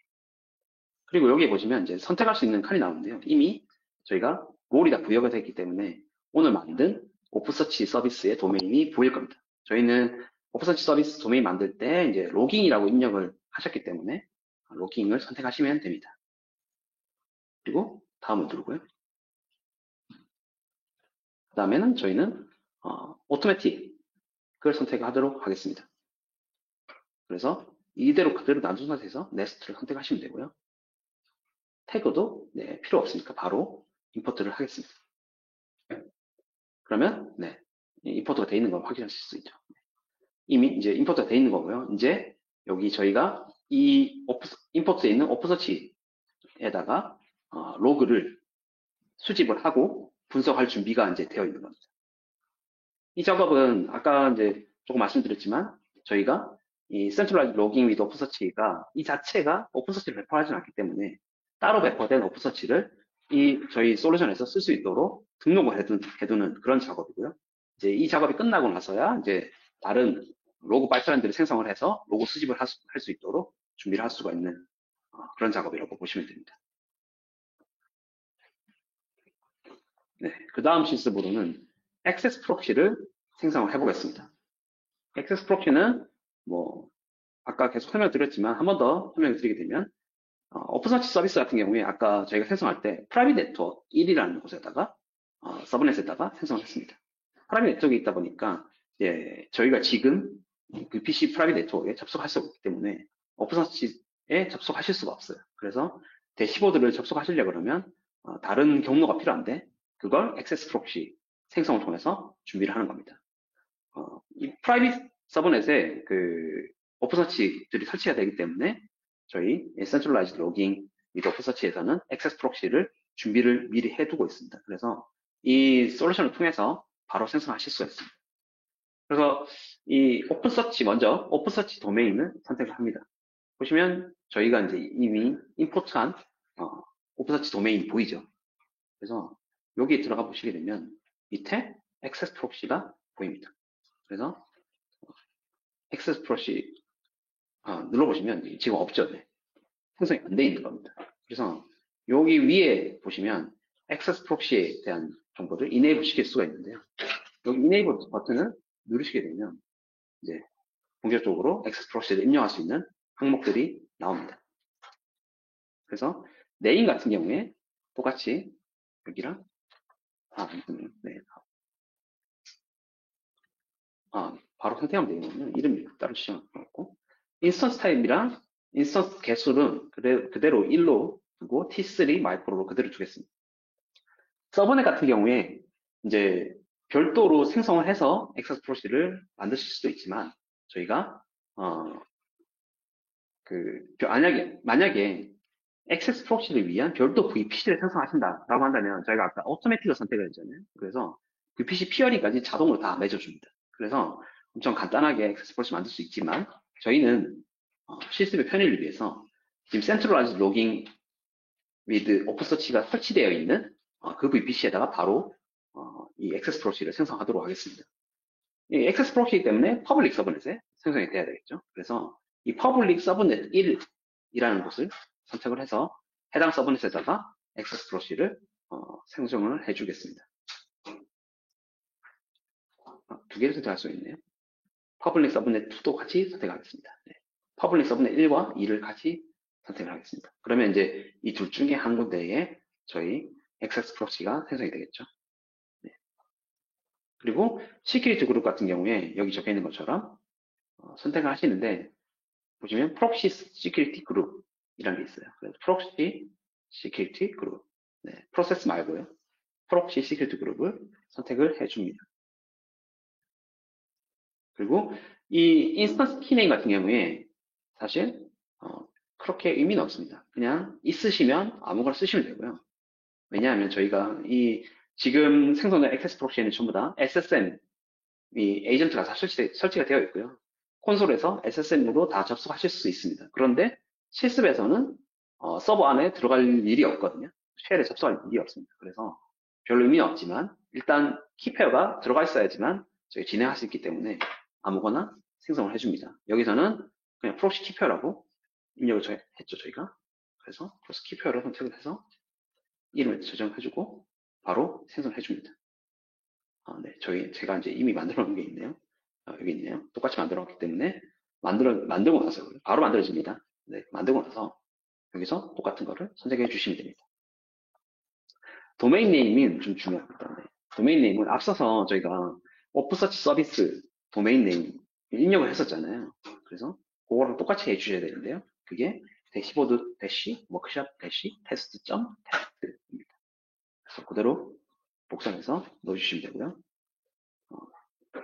그리고 여기 보시면 이제 선택할 수 있는 칸이 나오는데요. 이미 저희가 롤이 다 부여가 되어 있기 때문에 오늘 만든 오픈서치 서비스의 도메인이 보일 겁니다. 저희는 오픈서치 서비스 도메인 만들 때 이제 로깅이라고 입력을 하셨기 때문에 로깅을 선택하시면 됩니다. 그리고 다음을 누르고요. 그 다음에는 저희는 오토매틱을 선택하도록 하겠습니다. 그래서 이대로 그대로 놔둔 상태에서 네스트를 선택하시면 되고요. 태그도 필요 없으니까 바로 임포트를 하겠습니다. 그러면 임포트가 되어 있는 걸 확인하실 수 있죠. 이미 이제 임포트가 되어 있는 거고요. 이제 여기 저희가 이 임포트에 있는 오픈서치에다가 로그를 수집을 하고 분석할 준비가 이제 되어 있는 겁니다. 이 작업은 아까 이제 조금 말씀드렸지만 저희가 이 센트럴라이즈 로깅 위드 오픈서치가 이 자체가 오픈서치를 배포하지는 않기 때문에 따로 배포된 오픈서치를 저희 솔루션에서 쓸 수 있도록 등록을 해두는 그런 작업이고요. 이제 이 작업이 끝나고 나서야 이제 다른 로그 파이프라인들을 생성을 해서 로그 수집을 할 수 있도록 준비를 할 수가 있는 그런 작업이라고 보시면 됩니다. 네, 그 다음 실습으로는 액세스 프록시를 생성을 해보겠습니다. 액세스 프록시는 뭐 아까 계속 설명드렸지만 한 번 더 설명을 드리게 되면 오픈서치 서비스 같은 경우에 아까 저희가 생성할 때 프라이빗 네트워크 1이라는 곳에다가 서브넷에다가 생성을 했습니다. 프라이빗 네트워크에 있다 보니까 저희가 지금 그 PC 프라이빗 네트워크에 접속할 수 없기 때문에 오픈서치에 접속하실 수가 없어요. 그래서 대시보드를 접속하시려고 그러면 다른 경로가 필요한데 그걸 액세스 프록시 생성을 통해서 준비를 하는 겁니다. 이 프라이빗 서브넷에 그 오픈서치들이 설치가 되기 때문에 저희 센트럴라이즈드 로깅 및 오픈서치에서는 액세스 프록시를 준비를 미리 해두고 있습니다. 그래서 이 솔루션을 통해서 바로 생성하실 수가 있습니다. 그래서 이 오픈서치 먼저 오픈서치 도메인을 선택을 합니다. 보시면 저희가 이제 이미 임포트한 오픈서치 도메인 보이죠? 그래서 여기에 들어가 보시게 되면 밑에 액세스 프록시가 보입니다. 그래서 액세스 프록시 눌러보시면 지금 없죠? 네. 생성이 안 돼 있는 겁니다. 그래서 여기 위에 보시면 액세스 프록시에 대한 정보를 이네이블 시킬 수가 있는데요. 여기 이네이블 버튼을 누르시게 되면 이제 본격적으로 액세스 프록시를 입력할 수 있는 항목들이 나옵니다. 그래서 네임 같은 경우에 똑같이 여기랑 네. 바로 선택하면 되거든요. 이름이 따로 지정하고 인스턴스 타입이랑 인스턴스 개수는 그대로 1로 두고 T3 마이크로로 그대로 두겠습니다. 서브넷 같은 경우에 이제 별도로 생성을 해서 액세스 프록시를 만드실 수도 있지만 저희가 만약에 액세스 프록시를 위한 별도 VPC를 생성하신다라고 한다면 저희가 아까 오토매틱을 선택을 했잖아요. 그래서 VPC 피어링까지 자동으로 다 맺어줍니다. 그래서 엄청 간단하게 액세스 프록시 만들 수 있지만 저희는 실습의 편의를 위해서 지금 센트럴라이즈 로깅 with 오픈서치가 설치되어 있는 그 VPC에다가 바로 이 액세스 프록시를 생성하도록 하겠습니다. 이 액세스 프록시이기 때문에 퍼블릭 서브넷에 생성이 돼야 되겠죠. 그래서 이 퍼블릭 서브넷 1이라는 곳을 선택을 해서 해당 서브넷에다가 액세스 프록시를 생성을 해주겠습니다. 두 개를 선택할 수 있네요. 퍼블릭 서브넷 2도 같이 선택하겠습니다. 네. 퍼블릭 서브넷 1과 2를 같이 선택을 하겠습니다. 그러면 이제 이 둘 중에 한 군데에 저희 액세스 프록시가 생성이 되겠죠. 네. 그리고 시큐리티 그룹 같은 경우에 여기 적혀 있는 것처럼 선택을 하시는데 보시면 프록시 시큐리티 그룹이라는 게 있어요. 그래서 프록시 시큐리티 그룹, 네, 프로세스 말고요. 프록시 시큐리티 그룹을 선택을 해줍니다. 그리고 이 인스턴스 키네임 같은 경우에 사실 그렇게 의미는 없습니다. 그냥 있으시면 아무거나 쓰시면 되고요. 왜냐하면 저희가 이 지금 생성된 액세스 프록시에는 전부 다 SSM 이 에이전트가 다 설치가 되어 있고요. 콘솔에서 SSM으로 다 접속하실 수 있습니다. 그런데 실습에서는 서버 안에 들어갈 일이 없거든요. 쉘에 접속할 일이 없습니다. 그래서 별 의미는 없지만 일단 키페어가 들어가 있어야지만 저희 진행할 수 있기 때문에 아무거나 생성을 해줍니다. 여기서는 그냥 프록시 키페어라고 입력을 했죠, 저희가. 그래서 프록시 키페어를 선택을 해서 이름을 저장해주고 바로 생성을 해줍니다. 네, 제가 이제 이미 만들어 놓은 게 있네요. 여기 있네요. 똑같이 만들어 놨기 때문에 만들고 나서 바로 만들어집니다. 네, 만들고 나서 여기서 똑같은 거를 선택해 주시면 됩니다. 도메인 네임은 좀 중요합니다. 네. 도메인 네임은 앞서서 저희가 오픈서치 서비스 도메인 네임 입력을 했었잖아요. 그래서 그거랑 똑같이 해주셔야 되는데요. 그게 대시보드 대시 워크샵 대시 테스트 점 테스트입니다. 그래서 그대로 복사해서 넣어주시면 되고요.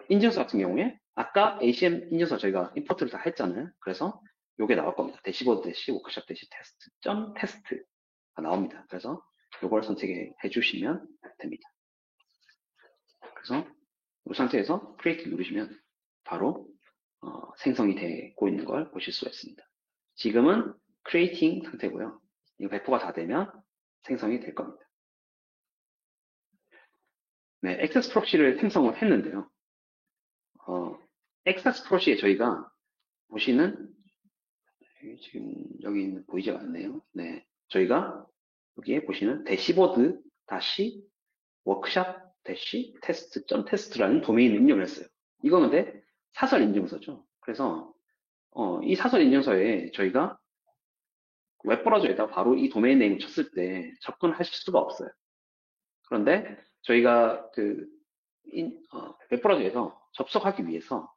인증서 같은 경우에 아까 ACM 인증서 저희가 임포트를 다 했잖아요. 그래서 요게 나올 겁니다. 대시보드 대시 워크샵 대시 테스트 점 테스트가 나옵니다. 그래서 요걸 선택해 주시면 됩니다. 그래서 이 상태에서 크리에이트 누르시면 바로 생성이 되고 있는 걸 보실 수가 있습니다. 지금은 크리에이팅 상태고요. 이거 배포가 다 되면 생성이 될 겁니다. 네, 액세스 프록시를 생성을 했는데요. 액세스 프록시에 저희가 보시는 지금 여기 보이지 않네요. 네, 저희가 여기에 보시는 대시보드 다시 워크샵-테스트.test라는 도메인 입력을 했어요. 이거 근데 사설 인증서죠. 그래서 이 사설 인증서에 저희가 웹브라우저에다 바로 이 도메인 네임을 쳤을 때 접근하실 수가 없어요. 그런데 저희가 웹브라우저에서 접속하기 위해서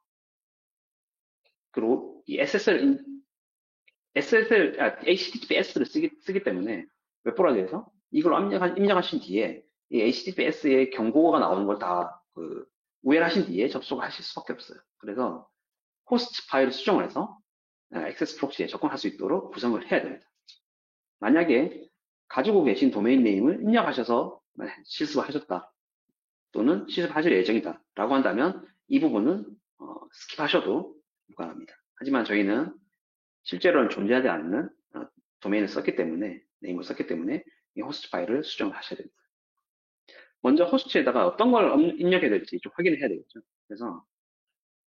그리고 이 HTTPS를 쓰기 때문에 웹브라우저에서 이걸 입력하신 뒤에 이 HTTPS의 경고가 나오는 걸 다 우회하신 뒤에 접속을 하실 수밖에 없어요. 그래서 호스트 파일을 수정을 해서 액세스 프록시에 접근할 수 있도록 구성을 해야 됩니다. 만약에 가지고 계신 도메인 네임을 입력하셔서 실습을 하셨다 또는 실습하실 예정이다 라고 한다면 이 부분은 스킵하셔도 무관합니다. 하지만 저희는 실제로는 존재하지 않는 도메인을 썼기 때문에 네임을 썼기 때문에 이 호스트 파일을 수정을 하셔야 됩니다. 먼저 호스트에다가 어떤 걸 입력해야 될지 좀 확인을 해야 되겠죠. 그래서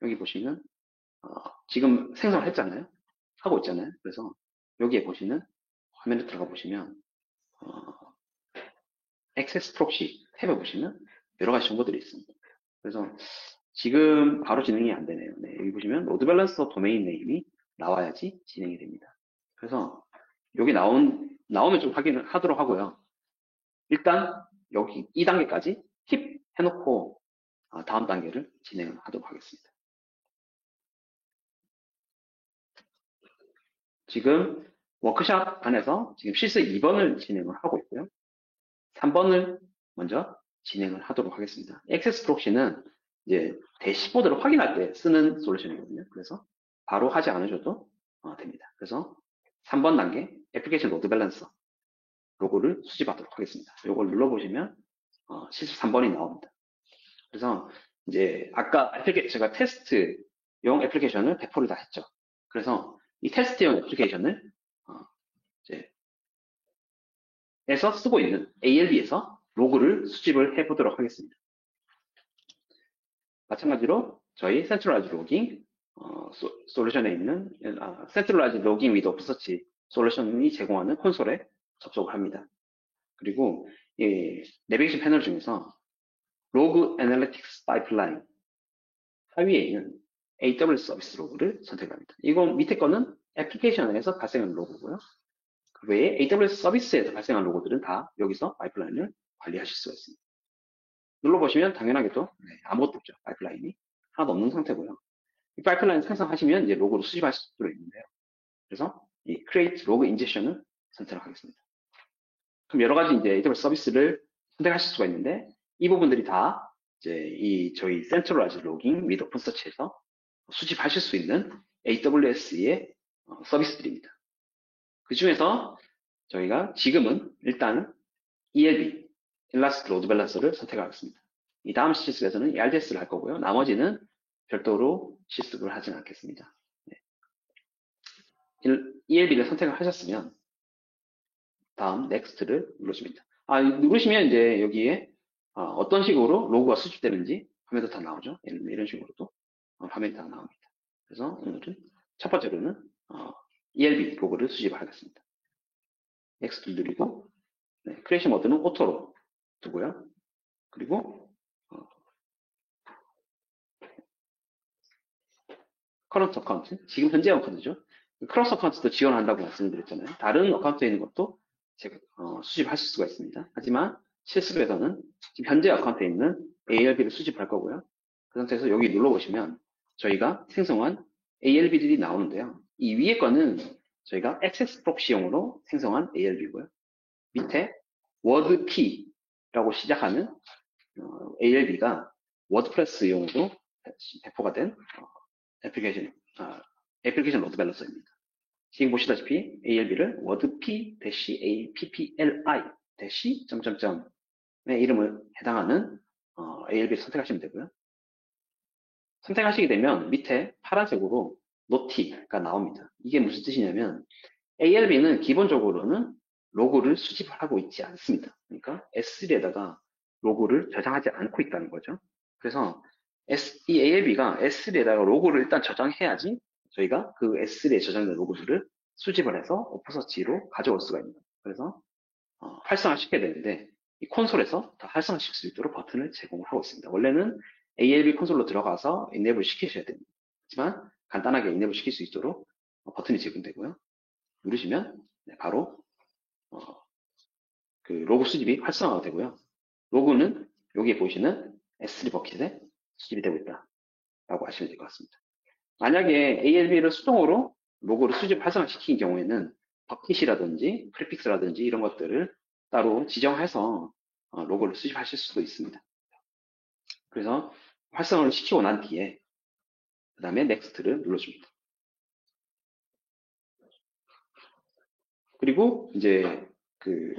여기 보시면 지금 생성을 했잖아요. 하고 있잖아요. 그래서 여기에 보시는 화면에 들어가 보시면 액세스 프록시 탭에 보시면 여러 가지 정보들이 있습니다. 그래서 지금 바로 진행이 안 되네요. 네, 여기 보시면 로드 밸런서 도메인 네임이 나와야지 진행이 됩니다. 그래서 여기 나오면 좀 확인을 하도록 하고요. 일단 여기 2단계까지 킵 해놓고 다음 단계를 진행을 하도록 하겠습니다. 지금 워크샵 안에서 지금 실습 2번을 진행을 하고 있고요. 3번을 먼저 진행을 하도록 하겠습니다. 액세스 프록시는 이제 대시보드를 확인할 때 쓰는 솔루션이거든요. 그래서 바로 하지 않으셔도 됩니다. 그래서 3번 단계 애플리케이션 로드 밸런서 로고를 수집하도록 하겠습니다. 이걸 눌러보시면 실습 3번이 나옵니다. 그래서 이제 아까 제가 테스트용 애플리케이션을 배포를 다 했죠. 그래서 이 테스트용 애플리케이션을 이제 에서 쓰고 있는 ALB에서 로그를 수집을 해보도록 하겠습니다. 마찬가지로 저희 센트럴라이즈 로깅 솔루션에 있는 센트럴라이즈 로깅 위드 오픈서치 솔루션이 제공하는 콘솔에 접속을 합니다. 그리고 이 내비게이션 패널 중에서 로그 애널리틱스 파이프라인 하위에 있는 AWS 서비스 로그를 선택합니다. 이거 밑에 거는 애플리케이션에서 발생하는 로그고요. 그 외에 AWS 서비스에서 발생한 로고들은 다 여기서 파이프라인을 관리하실 수가 있습니다. 눌러보시면 당연하게도 아무것도 없죠. 파이프라인이 하나도 없는 상태고요. 이 파이프라인 생성하시면 이제 로고를 수집하실 수도 있는데요. 그래서 이 Create Log Ingestion을 선택하겠습니다. 그럼 여러 가지 이제 AWS 서비스를 선택하실 수가 있는데 이 부분들이 다 이제 저희 Centralized Logging with OpenSearch에서 수집하실 수 있는 AWS의 서비스들입니다. 그 중에서 저희가 지금은 일단 ELB, Elastic Load Balancer를 선택하겠습니다. 이 다음 실습에서는 ERDS를 할 거고요. 나머지는 별도로 실습을 하진 않겠습니다. 네. ELB를 선택을 하셨으면 다음 Next를 누르십니다. 누르시면 이제 여기에 어떤 식으로 로그가 수집되는지 화면도 다 나오죠. 이런 식으로도 화면이 다 나옵니다. 그래서 오늘은 첫 번째로는 ELB 로그를 수집하겠습니다. Next를 누르고 크리에이션 모드는 오토로 두고요. 그리고 커런트 어카운트, 지금 현재 어카운트죠. 크로스 어카운트도 지원한다고 말씀드렸잖아요. 다른 어카운트에 있는 것도 제가 수집하실 수가 있습니다. 하지만 실습에서는 지금 현재 어카운트에 있는 ALB를 수집할 거고요. 그 상태에서 여기 눌러보시면 저희가 생성한 ALB들이 나오는데요. 이 위에 거는 저희가 액세스 프록시용으로 생성한 ALB고요. 밑에 워드키라고 시작하는 ALB가 워드프레스용으로 배포가 된 애플리케이션 로드 밸런서입니다. 지금 보시다시피 ALB를 wordp-appli-점점점의 이름을 해당하는 ALB를 선택하시면 되고요. 선택하시게 되면 밑에 파란색으로 노티가 나옵니다. 이게 무슨 뜻이냐면 ALB는 기본적으로는 로고를 수집하고 있지 않습니다. 그러니까 S3에다가 로고를 저장하지 않고 있다는 거죠. 그래서 이 ALB가 S3에다가 로고를 일단 저장해야지 저희가 그 S3에 저장된 로고들을 수집을 해서 오픈서치로 가져올 수가 있습니다. 그래서 활성화시켜야 되는데 이 콘솔에서 다 활성화시킬 수 있도록 버튼을 제공을 하고 있습니다. 원래는 ALB 콘솔로 들어가서 이네이블 시키셔야 됩니다. 하지만 간단하게 이네이블 시킬 수 있도록 버튼이 제공되고요. 누르시면 바로 그 로그 수집이 활성화가 되고요. 로그는 여기에 보시는 S3 버킷에 수집이 되고 있다라고 하시면 될 것 같습니다. 만약에 ALB를 수동으로 로그를 수집 활성화시킨 경우에는 버킷이라든지 프리픽스라든지 이런 것들을 따로 지정해서 로그를 수집하실 수도 있습니다. 그래서 활성화를 시키고 난 뒤에 그 다음에 넥스트를 눌러줍니다. 그리고 이제 그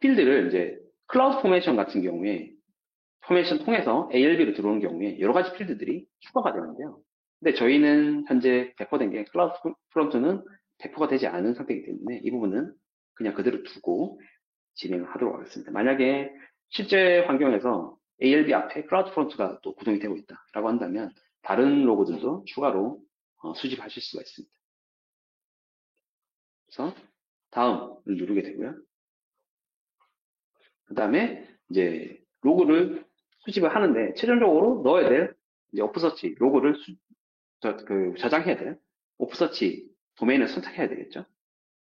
필드를 이제 클라우드 포메이션 같은 경우에 포메이션 통해서 ALB로 들어오는 경우에 여러 가지 필드들이 추가가 되는데요. 근데 저희는 현재 배포된 게 클라우드 프론트는 배포가 되지 않은 상태이기 때문에 이 부분은 그냥 그대로 두고 진행을 하도록 하겠습니다. 만약에 실제 환경에서 ALB 앞에 클라우드 프론트가 또 구동이 되고 있다라고 한다면 다른 로고들도 추가로 수집하실 수가 있습니다. 그래서 다음을 누르게 되고요. 그 다음에 이제 로고를 수집을 하는데 최종적으로 넣어야 될 이제 오프서치 로고를 저장해야 될 오프서치 도메인을 선택해야 되겠죠.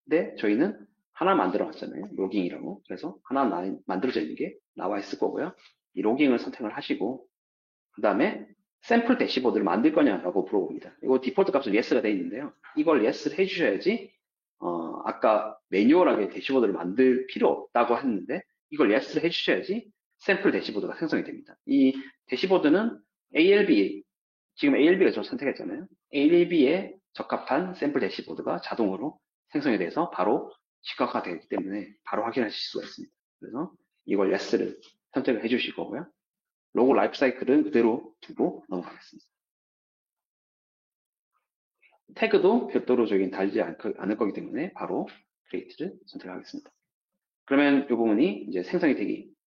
근데 저희는 하나 만들어 왔잖아요. 로깅이라고. 그래서 하나 만들어져 있는 게 나와 있을 거고요. 이 로깅을 선택을 하시고 그 다음에 샘플 대시보드를 만들 거냐라고 물어봅니다. 이거 디폴트 값은 yes가 되어 있는데요. 이걸 yes를 해주셔야지 아까 매뉴얼하게 대시보드를 만들 필요 없다고 했는데 이걸 yes를 해주셔야지 샘플 대시보드가 생성이 됩니다. 이 대시보드는 ALB, 지금 ALB가 저 선택했잖아요. ALB에 적합한 샘플 대시보드가 자동으로 생성이 돼서 바로 시각화되기 때문에 바로 확인하실 수가 있습니다. 그래서 이걸 yes를 선택을 해주실 거고요. 로고 라이프 사이클은 그대로 두고 넘어가겠습니다. 태그도 별도로 저긴 달지 않을 거기 때문에 바로 크리에이트를 선택하겠습니다. 그러면 이 부분이 이제 생성이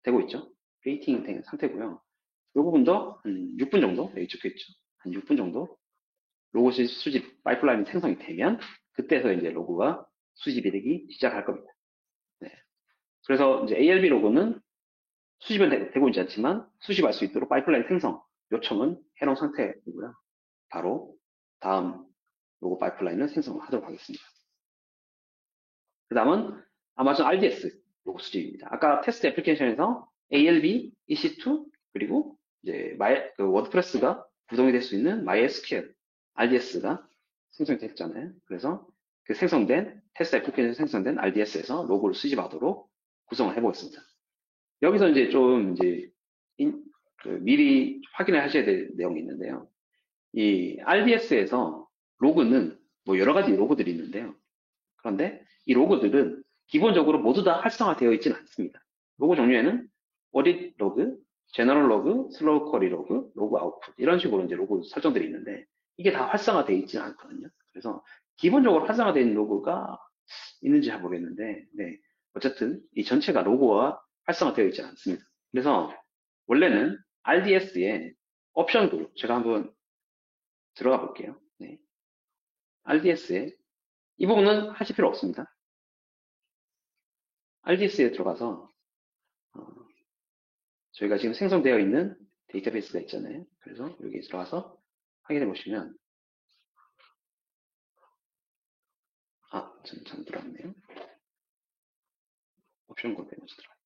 되고 있죠. 크리에이팅 된 상태고요. 이 부분도 한 6분 정도, 여기 적혀있죠. 한 6분 정도 로고 수집 파이프라인이 생성이 되면 그때서 이제 로고가 수집이 되기 시작할 겁니다. 네. 그래서 이제 ALB 로고는 수집은 되고 있지 않지만 수집할 수 있도록 파이프라인 생성 요청은 해놓은 상태이고요. 바로 다음 로고 파이프라인을 생성하도록 하겠습니다. 그 다음은 아마존 RDS 로고 수집입니다. 아까 테스트 애플리케이션에서 ALB, EC2 그리고 이제 워드프레스가 구동이 될 수 있는 MySQL RDS가 생성이 됐잖아요. 그래서 그 생성된 테스트 애플리케이션 생성된 RDS에서 로고를 수집하도록 구성을 해보겠습니다. 여기서 이제 좀 이제 미리 확인을 하셔야 될 내용이 있는데요. 이 RDS에서 로그는 뭐 여러 가지 로고들이 있는데요. 그런데 이 로고들은 기본적으로 모두 다 활성화되어 있지는 않습니다. 로고 종류에는 어딧 로그, 제너럴 로그, 슬로우 쿼리 로그, 로그 아웃풋 이런 식으로 이제 로고 설정들이 있는데 이게 다 활성화되어 있지는 않거든요. 그래서 기본적으로 활성화된 로고가 있는지 잘 모르겠는데 네. 어쨌든 이 전체가 로고와 활성화되어 있지 않습니다. 그래서 원래는 RDS에 옵션 그룹 제가 한번 들어가 볼게요. 네. RDS에 이 부분은 하실 필요 없습니다. RDS에 들어가서 저희가 지금 생성되어 있는 데이터베이스가 있잖아요. 그래서 여기 들어가서 확인해 보시면 전 들어갔네요. 옵션 그룹에 먼저 들어가요.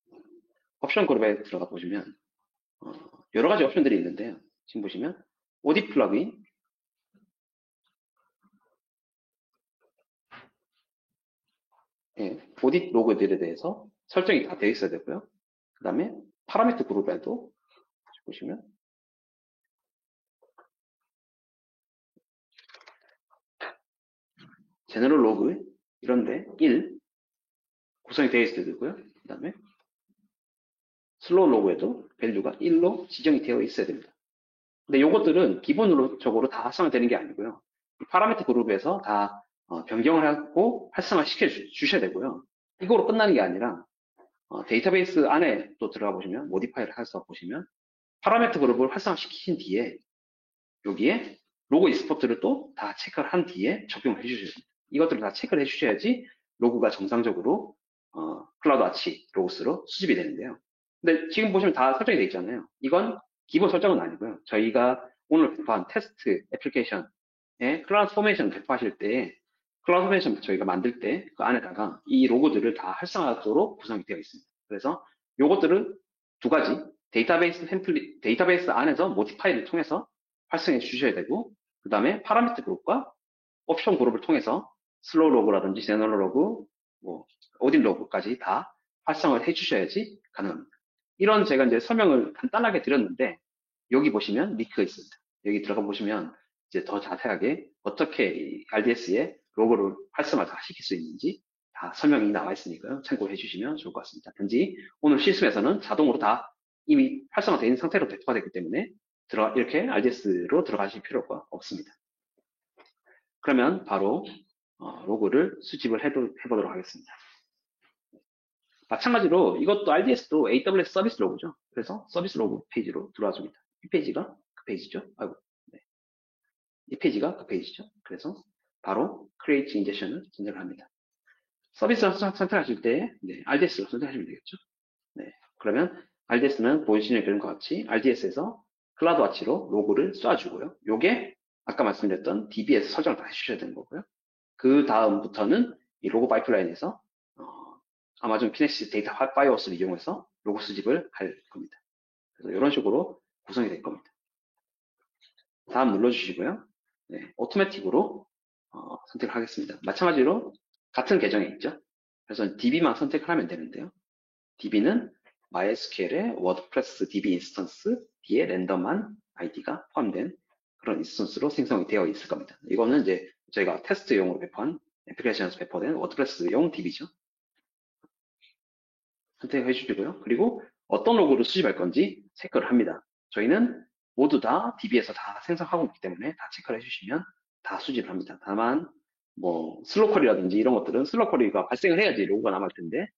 옵션 그룹에 들어가 보시면 여러 가지 옵션들이 있는데요. 지금 보시면 오디 플러그인, 오디 로그들에 대해서 설정이 다 되어 있어야 되고요. 그 다음에 파라미터 그룹에도 보시면 제너럴 로그 이런데 1 구성이 되어 있어야 되고요. 그 다음에 슬로우 로그에도 밸류가 1로 지정이 되어 있어야 됩니다. 근데 이것들은 기본적으로 다 활성화되는 게 아니고요. 파라미터 그룹에서 다 변경을 하고 활성화 시켜 주셔야 되고요. 이거로 끝나는 게 아니라 데이터베이스 안에 또 들어가 보시면 모디파이를 해서 보시면 파라미터 그룹을 활성화시킨 뒤에 여기에 로고 익스포트를 또 다 체크를 한 뒤에 적용을 해주셔야 됩니다. 이것들을 다 체크를 해주셔야지 로고가 정상적으로 클라우드 아치 로고스로 수집이 되는데요. 근데 지금 보시면 다 설정이 되어 있잖아요. 이건 기본 설정은 아니고요. 저희가 오늘 배포한 테스트 애플리케이션의 클라우드 포메이션 배포하실 때 클라우드 포메이션 저희가 만들 때 그 안에다가 이 로고들을 다 활성화하도록 구성이 되어 있습니다. 그래서 요것들은 두 가지 데이터베이스 안에서 모디파이를 통해서 활성해 주셔야 되고 그 다음에 파라미터 그룹과 옵션 그룹을 통해서 슬로우 로그라든지 제너럴 로그, 뭐 오딘 로그까지 다 활성화를 해주셔야지 가능합니다. 이런 제가 이제 설명을 간단하게 드렸는데 여기 보시면 링크가 있습니다. 여기 들어가 보시면 이제 더 자세하게 어떻게 RDS에 로고를 활성화 다 시킬 수 있는지 다 설명이 나와 있으니까요. 참고해 주시면 좋을 것 같습니다. 단지 오늘 실습에서는 자동으로 다 이미 활성화되어 있는 상태로 배포가 되기 때문에 이렇게 RDS로 들어가실 필요가 없습니다. 그러면 바로 로고를 수집을 해보도록 하겠습니다. 마찬가지로 이것도 RDS도 AWS 서비스 로고죠. 그래서 서비스 로고 페이지로 들어와 줍니다. 이 페이지가 그 페이지죠. 아이고, 네. 이 페이지가 그 페이지죠. 그래서 바로 Create Ingestion을 선택을 합니다. 서비스를 선택하실 때 RDS로 선택하시면 되겠죠. 네. 그러면 RDS는 보시는 그림과 같이 RDS에서 클라우드 와치로 로고를 쏴주고요. 요게 아까 말씀드렸던 DB에서 설정을 다 해주셔야 되는 거고요. 그 다음부터는 이 로고 파이프라인에서 아마존 키네시스 데이터 파이어워스를 이용해서 로고 수집을 할 겁니다. 그래서 이런 식으로 구성이 될 겁니다. 다음 눌러주시고요. 네, 오토매틱으로 선택을 하겠습니다. 마찬가지로 같은 계정에 있죠. 그래서 DB만 선택을 하면 되는데요. DB는 MySQL의 워드프레스 DB 인스턴스 뒤에 랜덤한 아이디가 포함된 그런 인스턴스로 생성이 되어 있을 겁니다. 이거는 이제 저희가 테스트용으로 배포한 애플리케이션에서 배포된 워드프레스용 DB죠. 선택해 주시고요. 그리고 어떤 로고를 수집할 건지 체크를 합니다. 저희는 모두 다 DB에서 다 생성하고 있기 때문에 다 체크를 해주시면 다 수집을 합니다. 다만 뭐 슬로우 쿼리라든지 이런 것들은 슬로우 쿼리가 발생을 해야지 로고가 남을 텐데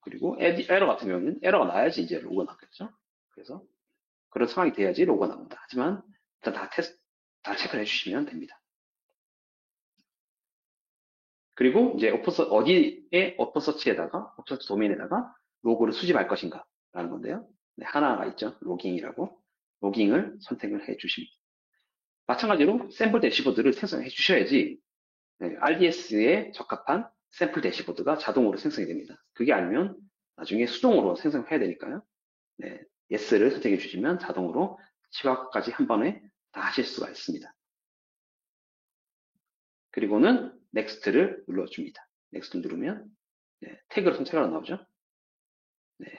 그리고 에러 같은 경우는 에러가 나야지 이제 로고가 남겠죠. 그래서 그런 상황이 돼야지 로고가 나옵니다. 하지만 일단 다 체크를 해주시면 됩니다. 그리고 이제 어디에 오픈서치에다가 오픈서치 도메인에다가 로고를 수집할 것인가 라는 건데요. 네, 하나가 있죠. 로깅이라고. 로깅을 선택을 해 주십니다. 마찬가지로 샘플 대시보드를 생성해 주셔야지 RDS에 적합한 샘플 대시보드가 자동으로 생성이 됩니다. 그게 아니면 나중에 수동으로 생성해야 되니까요. 네, yes를 선택해 주시면 자동으로 치각까지 한 번에 다 하실 수가 있습니다. 그리고는 next를 눌러줍니다. next 누르면 태그를 선택하러 나오죠.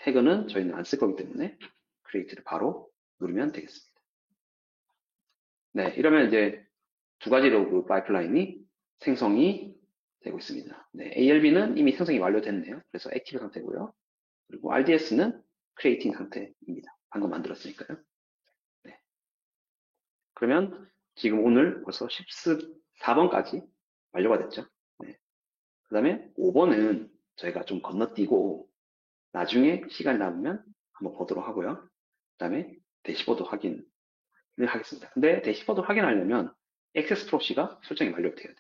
태그는 저희는 안 쓸 거기 때문에 create를 바로 누르면 되겠습니다. 네, 이러면 이제 두 가지 로그 파이프라인이 생성이 되고 있습니다. 네, ALB는 이미 생성이 완료됐네요. 그래서 액티브 상태고요. 그리고 RDS는 creating 상태입니다. 방금 만들었으니까요. 네. 그러면 지금 오늘 벌써 14번까지 완료가 됐죠. 네. 그 다음에 5번은 저희가 좀 건너뛰고 나중에 시간이 남으면 한번 보도록 하고요. 그 다음에 대시보드 확인을 하겠습니다. 근데 대시보드 확인하려면 액세스 프로시가 설정이 완료돼야 돼요.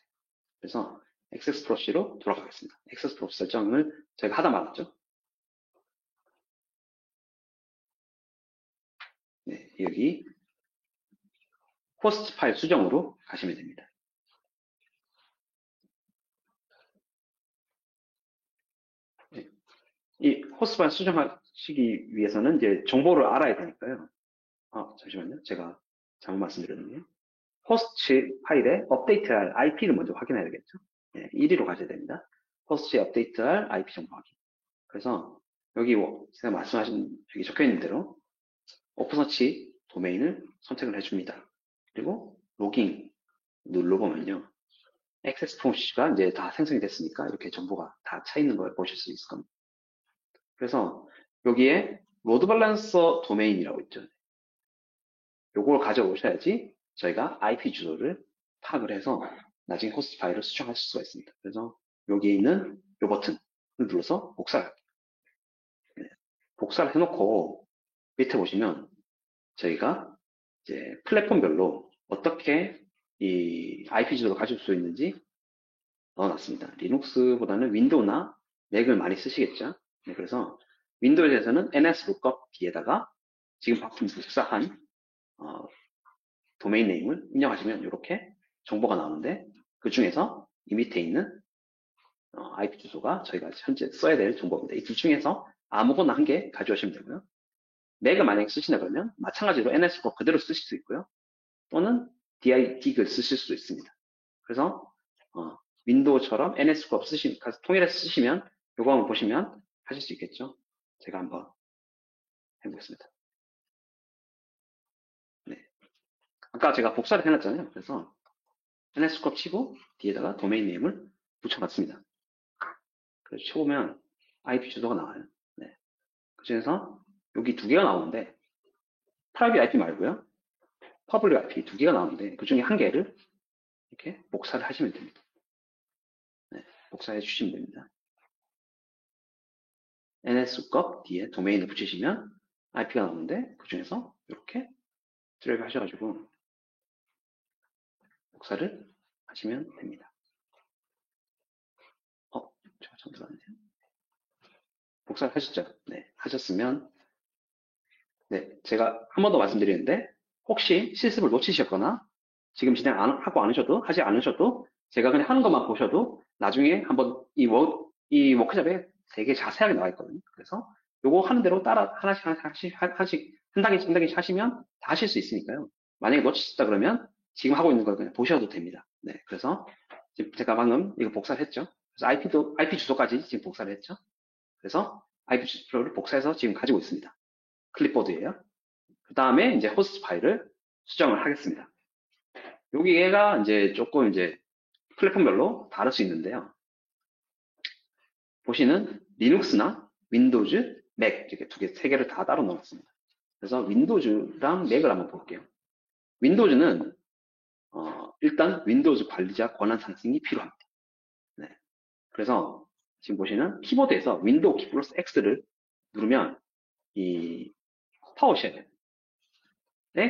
그래서 액세스 프로시로 돌아가겠습니다. 액세스 프로시 설정을 저희가 하다 말았죠. 네, 여기 호스트 파일 수정으로 가시면 됩니다. 네, 이 호스트 파일 수정하시기 위해서는 이제 정보를 알아야 되니까요. 잠시만요. 제가 잘못 말씀드렸네요. 호스트 파일에 업데이트할 IP를 먼저 확인해야 되겠죠. 네, 1위로 가셔야 됩니다. 호스트에 업데이트할 IP 정보 확인. 그래서 여기 제가 말씀하신 여기 적혀 있는 대로 오픈서치 도메인을 선택을 해줍니다. 그리고 로깅 눌러보면요. 액세스 프로시가 이제 다 생성이 됐으니까 이렇게 정보가 다 차 있는 걸 보실 수 있을 겁니다. 그래서 여기에 로드 밸런서 도메인이라고 있죠. 요걸 가져오셔야지 저희가 IP 주소를 파악을 해서 나중에 호스트 파일을 수정하실 수가 있습니다. 그래서 여기에 있는 요 버튼을 눌러서 복사를 할게요. 네, 복사를 해놓고 밑에 보시면 저희가 이제 플랫폼별로 어떻게 이 IP 주소를 가질 수 있는지 넣어놨습니다. 리눅스보다는 윈도우나 맥을 많이 쓰시겠죠? 네, 그래서 윈도우에서는 ns lookup 뒤에다가 지금 방금 복사한 도메인 네임을 입력하시면 이렇게 정보가 나오는데 그 중에서 이 밑에 있는 IP 주소가 저희가 현재 써야 될 정보입니다. 이 둘 중에서 아무거나 한 개 가져오시면 되고요. 맥을 만약에 쓰신다 그러면 마찬가지로 ns lookup 그대로 쓰실 수 있고요. 또는 DID를 쓰실 수도 있습니다. 그래서 윈도우처럼 ns lookup 통일해서 쓰시면 요거 한번 보시면 하실 수 있겠죠. 제가 한번 해보겠습니다. 네. 아까 제가 복사를 해놨잖아요. 그래서 nscope 치고 뒤에다가 도메인 네임을 붙여봤습니다. 그래서 쳐보면 IP 주소가 나와요. 네. 그 중에서 여기 두 개가 나오는데 프라이빗 IP 말고요. 퍼블릭 IP 두 개가 나오는데 그 중에 한 개를 이렇게 복사를 하시면 됩니다. 네. 복사해 주시면 됩니다. nslookup 뒤에 도메인을 붙이시면 IP가 나오는데 그 중에서 이렇게 드래그 하셔가지고 복사를 하시면 됩니다. 제가 참 들어왔네요. 복사를 하셨죠? 네, 하셨으면 네, 제가 한 번 더 말씀드리는데 혹시 실습을 놓치셨거나 지금 진행 하고 하지 않으셔도 제가 그냥 하는 것만 보셔도 나중에 한번 이 워크숍에 되게 자세하게 나와 있거든요. 그래서 요거 하는 대로 따라 하나씩 한 단계씩 하시면 다 하실 수 있으니까요. 만약에 놓치셨다 그러면 지금 하고 있는 걸 그냥 보셔도 됩니다. 네, 그래서 지금 제가 방금 이거 복사를 했죠. 그래서 IP 주소까지 지금 복사를 했죠. 그래서 IP 주소를 복사해서 지금 가지고 있습니다. 클립보드예요. 그 다음에 이제 호스트 파일을 수정을 하겠습니다. 여기가 이제 조금 이제 플랫폼별로 다를 수 있는데요. 보시는 리눅스나 윈도우즈, 맥 이렇게 세 개를 다 따로 넣었습니다. 그래서 윈도우즈랑 맥을 한번 볼게요. 윈도우즈는 일단 윈도우즈 관리자 권한 상승이 필요합니다. 네. 그래서 지금 보시는 키보드에서 윈도우 키 플러스 X를 누르면 이 파워쉘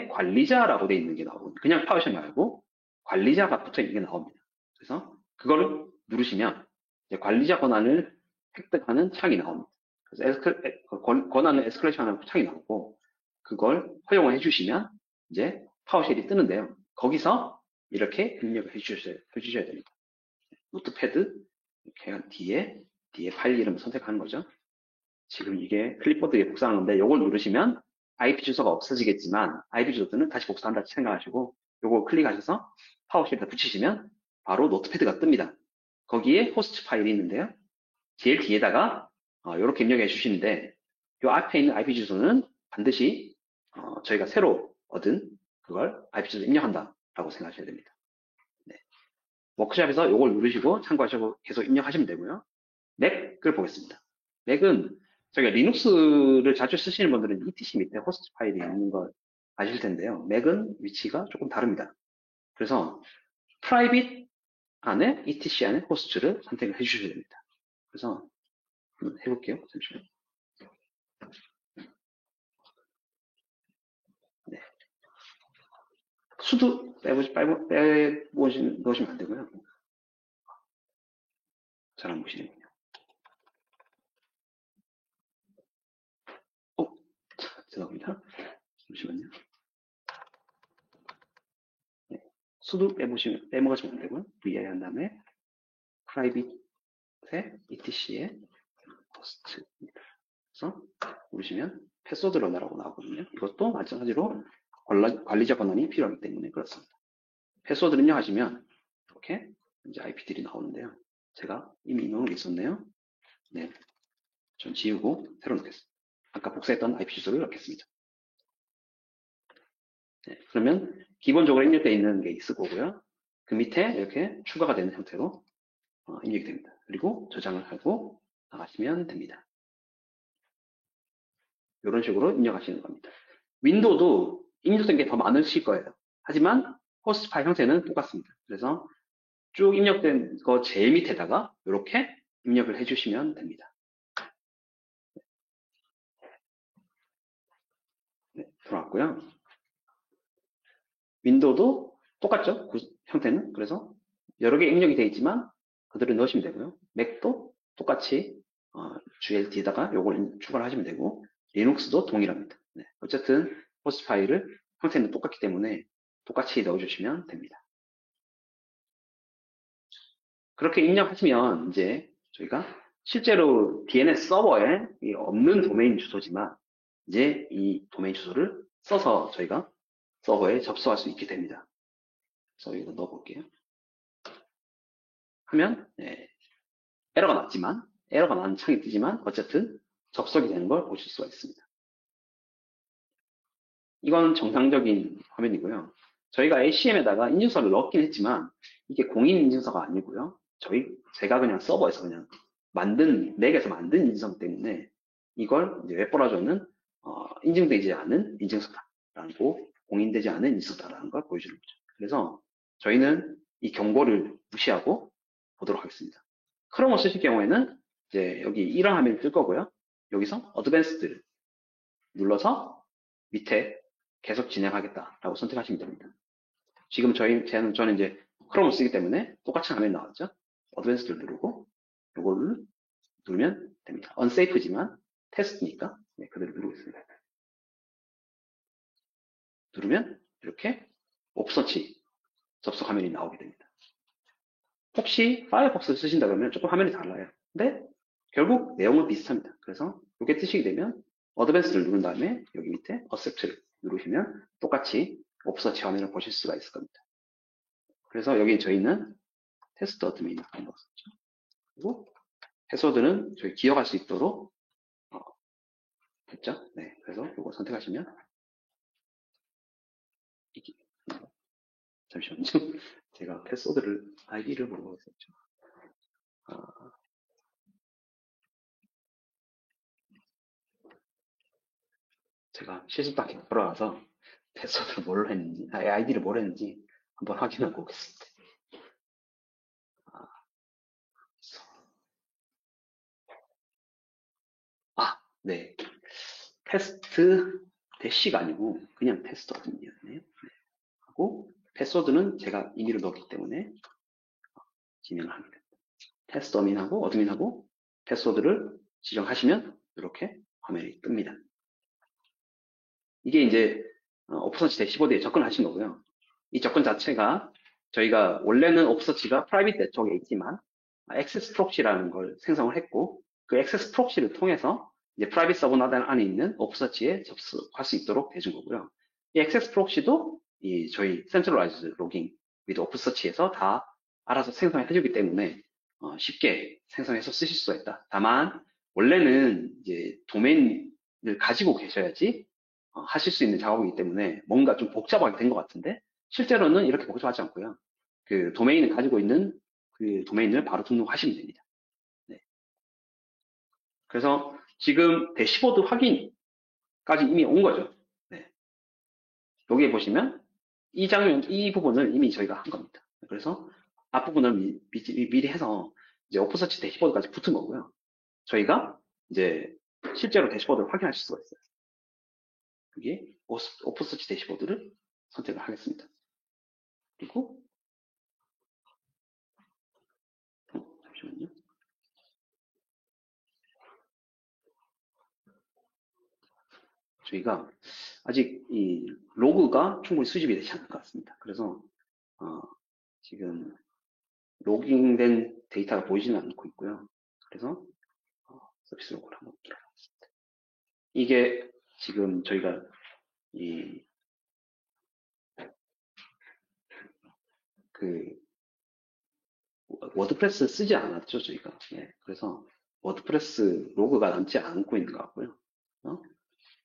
관리자라고 되어 있는 게 나오고 그냥 파워쉘 말고 관리자가 붙어 있는 게 나옵니다. 그래서 그거를 누르시면 관리자 권한을 획득하는 창이 나옵니다. 그래서 권한을 에스컬레이션하는 창이 나오고 그걸 허용을 해주시면 이제 파워쉘이 뜨는데요. 거기서 이렇게 입력을 해주셔야 됩니다. 노트패드 이렇게 한 뒤에 파일 이름을 선택하는 거죠. 지금 이게 클립보드에 복사한 건데 이걸 누르시면 IP 주소가 없어지겠지만 IP 주소는 다시 복사한다 생각하시고 요거 클릭하셔서 파워쉘에다 붙이시면 바로 노트패드가 뜹니다. 거기에 호스트 파일이 있는데요. 제일 뒤에다가 이렇게 입력해 주시는데 이 앞에 있는 IP 주소는 반드시 저희가 새로 얻은 그걸 IP 주소 입력한다라고 생각하셔야 됩니다. 네. 워크샵에서 이걸 누르시고 참고하시고 계속 입력하시면 되고요. 맥을 보겠습니다. 맥은 저희가 리눅스를 자주 쓰시는 분들은 etc 밑에 호스트 파일이 있는 걸 아실 텐데요. 맥은 위치가 조금 다릅니다. 그래서 private 안에 etc 안에 호스트를 선택을 해주셔야 됩니다. 그래서 한번 해볼게요. 잠시만요. 네. 수도 넣으시면 안 되고요. 잘 안 보시는군요. 죄송합니다. 잠시만요. 네. 수도 빼먹으시면 안 되고요. VI 한 다음에 private의 etc의 호스트입니다. 그래서 누르시면 패스워드 러너라고 나오거든요. 이것도 마찬가지로 관리자 권한이 필요하기 때문에 그렇습니다. 패스워드를 입력하시면 이렇게 이제 IP들이 나오는데요. 제가 이미 입력을 있었네요. 네, 전 지우고 새로 넣겠습니다. 아까 복사했던 IP 주소를 넣겠습니다. 네, 그러면 기본적으로 입력되어 있는 게 있을 거고요. 그 밑에 이렇게 추가가 되는 형태로 입력이 됩니다. 그리고 저장을 하고 나가시면 됩니다. 이런 식으로 입력하시는 겁니다. 윈도우도 입력된 게 더 많으실 거예요. 하지만 호스트 파일 형태는 똑같습니다. 그래서 쭉 입력된 거 제일 밑에다가 이렇게 입력을 해주시면 됩니다. 네, 들어왔고요. 윈도우도 똑같죠? 그 형태는. 그래서 여러 개 입력이 되어 있지만 그대로 넣으시면 되고요. 맥도 똑같이 GLD에다가 요걸 추가를 하시면 되고, 리눅스도 동일합니다. 네, 어쨌든 호스트 파일을 형태는 똑같기 때문에 똑같이 넣어주시면 됩니다. 그렇게 입력하시면 이제 저희가 실제로 DNS 서버에 없는 도메인 주소지만 이제 이 도메인 주소를 써서 저희가 서버에 접속할 수 있게 됩니다. 그래서 이거 넣어볼게요. 하면 에러가 나는 창이 뜨지만 어쨌든 접속이 되는 걸 보실 수가 있습니다. 이건 정상적인 화면이고요. 저희가 ACM에다가 인증서를 넣긴 했지만 이게 공인 인증서가 아니고요. 제가 그냥 서버에서 그냥 넥에서 만든 인증서 때문에 이걸 이제 웹브라우저는 인증되지 않은 인증서다라고 공인되지 않은 인증서다라는 걸 보여주는 거죠. 그래서 저희는 이 경고를 무시하고 보도록 하겠습니다. 크롬을 쓰실 경우에는 이제 여기 이런 화면이 뜰 거고요. 여기서 어드밴스드 눌러서 밑에 계속 진행하겠다라고 선택하시면 됩니다. 지금 저는 이제 크롬을 쓰기 때문에 똑같은 화면이 나왔죠. 어드밴스드를 누르고 이걸 누르면 됩니다. unsafe지만 테스트니까 그대로 누르고 있습니다. 누르면 이렇게 옵서치 접속 화면이 나오게 됩니다. 혹시 파이어폭스를 쓰신다 그러면 조금 화면이 달라요. 근데 결국 내용은 비슷합니다. 그래서 이렇게 뜨시게 되면 어드밴스를 누른 다음에 여기 밑에 accept를 누르시면 똑같이 옵서치 화면을 보실 수가 있을 겁니다. 그래서 여기 저희는 테스트 어드민을 한번 썼죠. 그리고 패스워드는 저희 기억할 수 있도록 됐죠? 네, 그래서 이거 선택하시면 이게 잠시만요. 제가 패스워드를 아이디를 모르고 있었죠. 제가 실습밖에 돌아와서 패스워드를 뭘로 했는지, 아이디를 뭘 했는지 한번 확인하고 오겠습니다. 네. 테스트 대시가 아니고 그냥 테스트 어드민이었네요. 하고 패스워드는 제가 임의로 넣었기 때문에 진행을 합니다. 테스트 어드민하고 패스워드를 지정하시면 이렇게 화면이 뜹니다. 이게 이제 오픈서치 대시보드에 접근하신 거고요. 이 접근 자체가 저희가 원래는 오픈서치가 프라이빗 쪽에 있지만 액세스 프록시라는 걸 생성을 했고 그 액세스 프록시를 통해서 이제 프라이빗 서버 안에 있는 오픈서치에 접속할 수 있도록 해준 거고요. 이 액세스 프록시도 이 저희 센트럴라이즈 로깅 위드 오픈서치에서 다 알아서 생성해 주기 때문에 쉽게 생성해서 쓰실 수가 있다. 다만 원래는 이제 도메인을 가지고 계셔야지 하실 수 있는 작업이기 때문에 뭔가 좀 복잡하게 된 것 같은데 실제로는 이렇게 복잡하지 않고요. 그 도메인을 가지고 있는 그 도메인을 바로 등록하시면 됩니다. 네. 그래서 지금 대시보드 확인까지 이미 온 거죠. 네. 여기에 보시면 이 부분을 이미 저희가 한 겁니다. 그래서 앞부분을 미리 해서 이제 오픈서치 대시보드까지 붙은 거고요. 저희가 이제 실제로 대시보드를 확인하실 수가 있어요. 여기에 오픈서치 대시보드를 선택을 하겠습니다. 그리고 잠시만요. 저희가 아직 이 로그가 충분히 수집이 되지 않은 것 같습니다. 그래서 지금 로깅된 데이터가 보이지는 않고 있고요. 그래서 서비스 로그를 한번 들어가겠습니다. 이게 지금 저희가 이 워드프레스 쓰지 않았죠, 저희가. 네, 그래서 워드프레스 로그가 남지 않고 있는 것 같고요.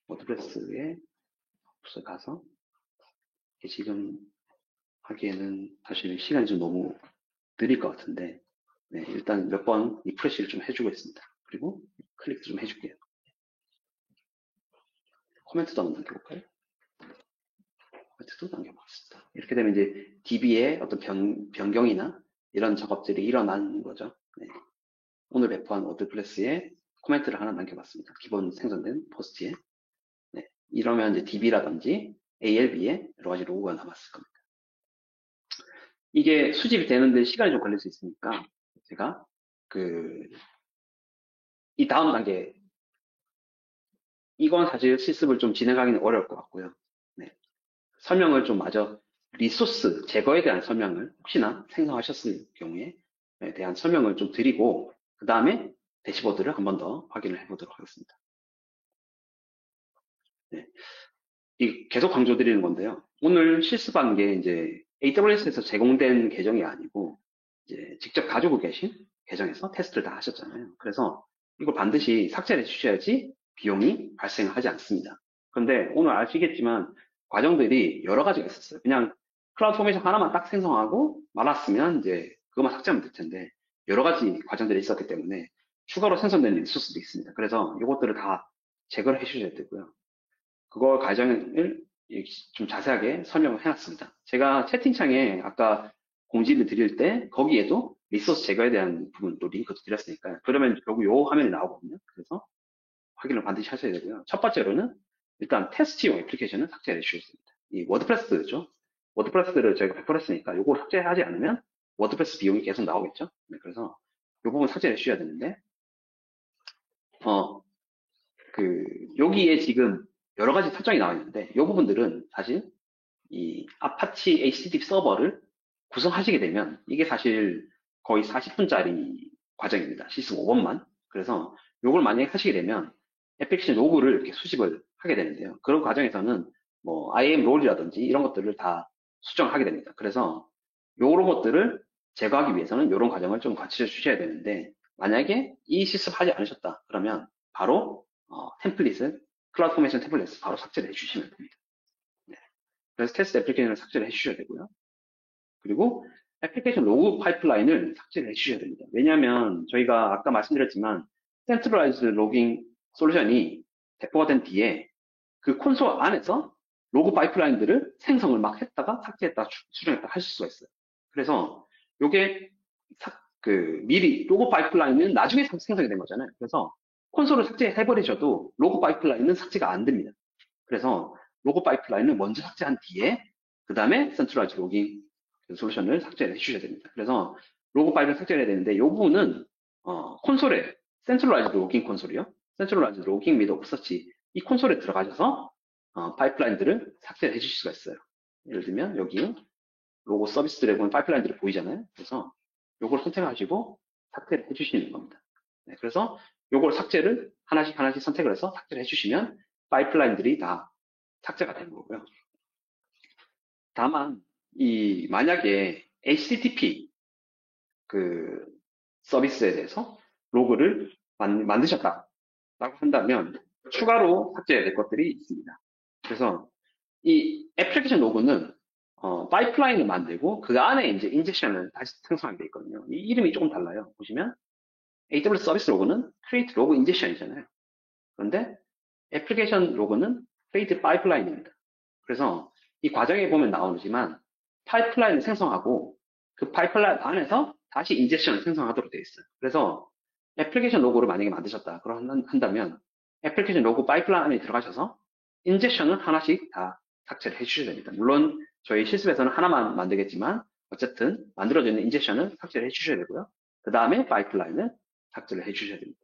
워드프레스에 가서 지금 하기에는 사실 시간이 좀 너무 느릴 것 같은데 네, 일단 몇 번 리프레시를 좀 해주고 있습니다. 그리고 클릭도 좀 해줄게요. 코멘트도 한번 남겨볼까요? 코멘트도 남겨보겠습니다. 이렇게 되면 이제 DB의 어떤 변경이나 이런 작업들이 일어나는 거죠. 네. 오늘 배포한 워드프레스에 코멘트를 하나 남겨봤습니다. 기본 생성된 포스트에. 네. 이러면 이제 DB라든지 ALB에 여러 가지 로고가 남았을 겁니다. 이게 수집이 되는데 시간이 좀 걸릴 수 있으니까 제가 이 다음 단계, 이건 사실 실습을 좀 진행하기는 어려울 것 같고요. 네. 설명을 좀 마저 리소스 제거에 대한 설명을 혹시나 생성하셨을 경우에 대한 설명을 좀 드리고 그 다음에 대시보드를 한 번 더 확인을 해보도록 하겠습니다. 네. 계속 강조드리는 건데요. 오늘 실습한 게 이제 AWS에서 제공된 계정이 아니고 이제 직접 가지고 계신 계정에서 테스트를 다 하셨잖아요. 그래서 이걸 반드시 삭제를 해주셔야지 비용이 발생하지 않습니다. 그런데 오늘 아시겠지만 과정들이 여러 가지가 있었어요. 그냥 클라우드 포메이션 하나만 딱 생성하고 말았으면 이제 그것만 삭제하면 될 텐데 여러 가지 과정들이 있었기 때문에 추가로 생성되는 리소스도 있습니다. 그래서 이것들을 다 제거를 해주셔야 되고요. 그거 과정을 좀 자세하게 설명을 해놨습니다. 제가 채팅창에 아까 공지를 드릴 때 거기에도 리소스 제거에 대한 부분도 링크도 드렸으니까요. 그러면 여기 요 화면이 나오거든요. 그래서 확인을 반드시 하셔야 되고요. 첫 번째로는 일단 테스트용 애플리케이션을 삭제해 주셨습니다. 이 워드프레스죠. 워드프레스를 저희가 배포를 했으니까 요거 삭제하지 않으면 워드프레스 비용이 계속 나오겠죠. 네, 그래서 요 부분 삭제해 주셔야 되는데 어, 여기에 지금 여러 가지 설정이 나와 있는데, 이 부분들은 사실 이 아파치 HTTP 서버를 구성하시게 되면 이게 사실 거의 40분짜리 과정입니다. 시스템 5번만. 그래서 이걸 만약에 하시게 되면 애플리케이션 로그를 이렇게 수집을 하게 되는데요. 그런 과정에서는 뭐 IAM 롤이라든지 이런 것들을 다 수정하게 됩니다. 그래서 이런 것들을 제거하기 위해서는 이런 과정을 좀 같이 주셔야 되는데 만약에 이 실습 하지 않으셨다 그러면 바로 템플릿을 클라우드 포메이션 템플릿을 바로 삭제를 해주시면 됩니다. 네. 그래서 테스트 애플리케이션을 삭제를 해주셔야 되고요. 그리고 애플리케이션 로그 파이프라인을 삭제를 해주셔야 됩니다. 왜냐하면 저희가 아까 말씀드렸지만 센트럴라이즈 로깅 솔루션이 배포가 된 뒤에 그 콘솔 안에서 로그 파이프라인들을 생성을 막 했다가 삭제했다 수정했다 하실 수가 있어요. 그래서 요게 미리 로그 파이프라인은 나중에 생성이 된 거잖아요. 그래서 콘솔을 삭제해버리셔도 로그 파이프라인은 삭제가 안 됩니다. 그래서 로그 파이프라인을 먼저 삭제한 뒤에 그 다음에 센트럴라이즈 로깅 솔루션을 삭제를 해주셔야 됩니다. 그래서 로그 파일을 삭제를 해야 되는데 이 부분은 콘솔에 센트럴라이즈 로깅 콘솔이요. 센트럴라이즈 로깅 및 오프서치 이 콘솔에 들어가셔서 파이프라인들을 삭제를 해주실 수가 있어요. 예를 들면 여기 로고 서비스들에 보면 파이프라인들이 보이잖아요. 그래서 요걸 선택하시고 삭제를 해주시는 겁니다. 네, 그래서 요걸 삭제를 하나씩 하나씩 선택을 해서 삭제를 해주시면 파이프라인들이 다 삭제가 되는 거고요. 다만 만약에 HTTP 서비스에 대해서 로그를 만드셨다라고 한다면 추가로 삭제해야 될 것들이 있습니다. 그래서 이 애플리케이션 로그는 파이프라인을 만들고 그 안에 이제 인젝션을 다시 생성하게 돼 있거든요. 이 이름이 조금 달라요. 보시면 AWS 서비스 로그는 create 로그 인젝션이잖아요. 그런데 애플리케이션 로그는 create pipeline입니다. 그래서 이 과정에 보면 나오지만 파이프라인을 생성하고 그 파이프라인 안에서 다시 인젝션을 생성하도록 되어 있어요. 그래서 애플리케이션 로그를 만약에 만드셨다 한다면 애플리케이션 로그 파이프라인 안에 들어가셔서 인젝션을 하나씩 다 삭제를 해주셔야 됩니다. 물론 저희 실습에서는 하나만 만들겠지만 어쨌든 만들어져 있는 인젝션을 삭제를 해주셔야 되고요. 그 다음에 파이프라인을 삭제를 해주셔야 됩니다.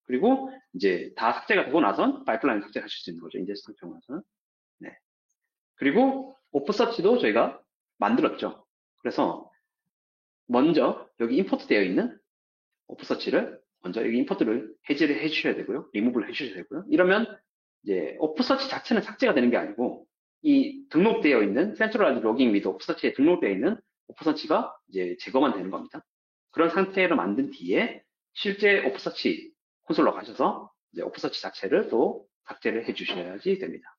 그리고 이제 다 삭제가 되고 나선 파이프라인 삭제를 하실 수 있는 거죠. 인젝션 상태로 나서는. 네. 그리고 오프서치도 저희가 만들었죠. 그래서 먼저 여기 임포트 되어 있는 오프서치를 먼저 여기 임포트를 해제를 해주셔야 되고요. 리무브를 해주셔야 되고요. 이러면 이제 오프서치 자체는 삭제가 되는 게 아니고 이 등록되어 있는 센트럴라이즈 로깅 및 오프서치에 등록되어 있는 오프서치가 이제 제거만 되는 겁니다. 그런 상태로 만든 뒤에 실제 오프서치 콘솔로 가셔서 이제 오프서치 자체를 또 삭제를 해주셔야지 됩니다.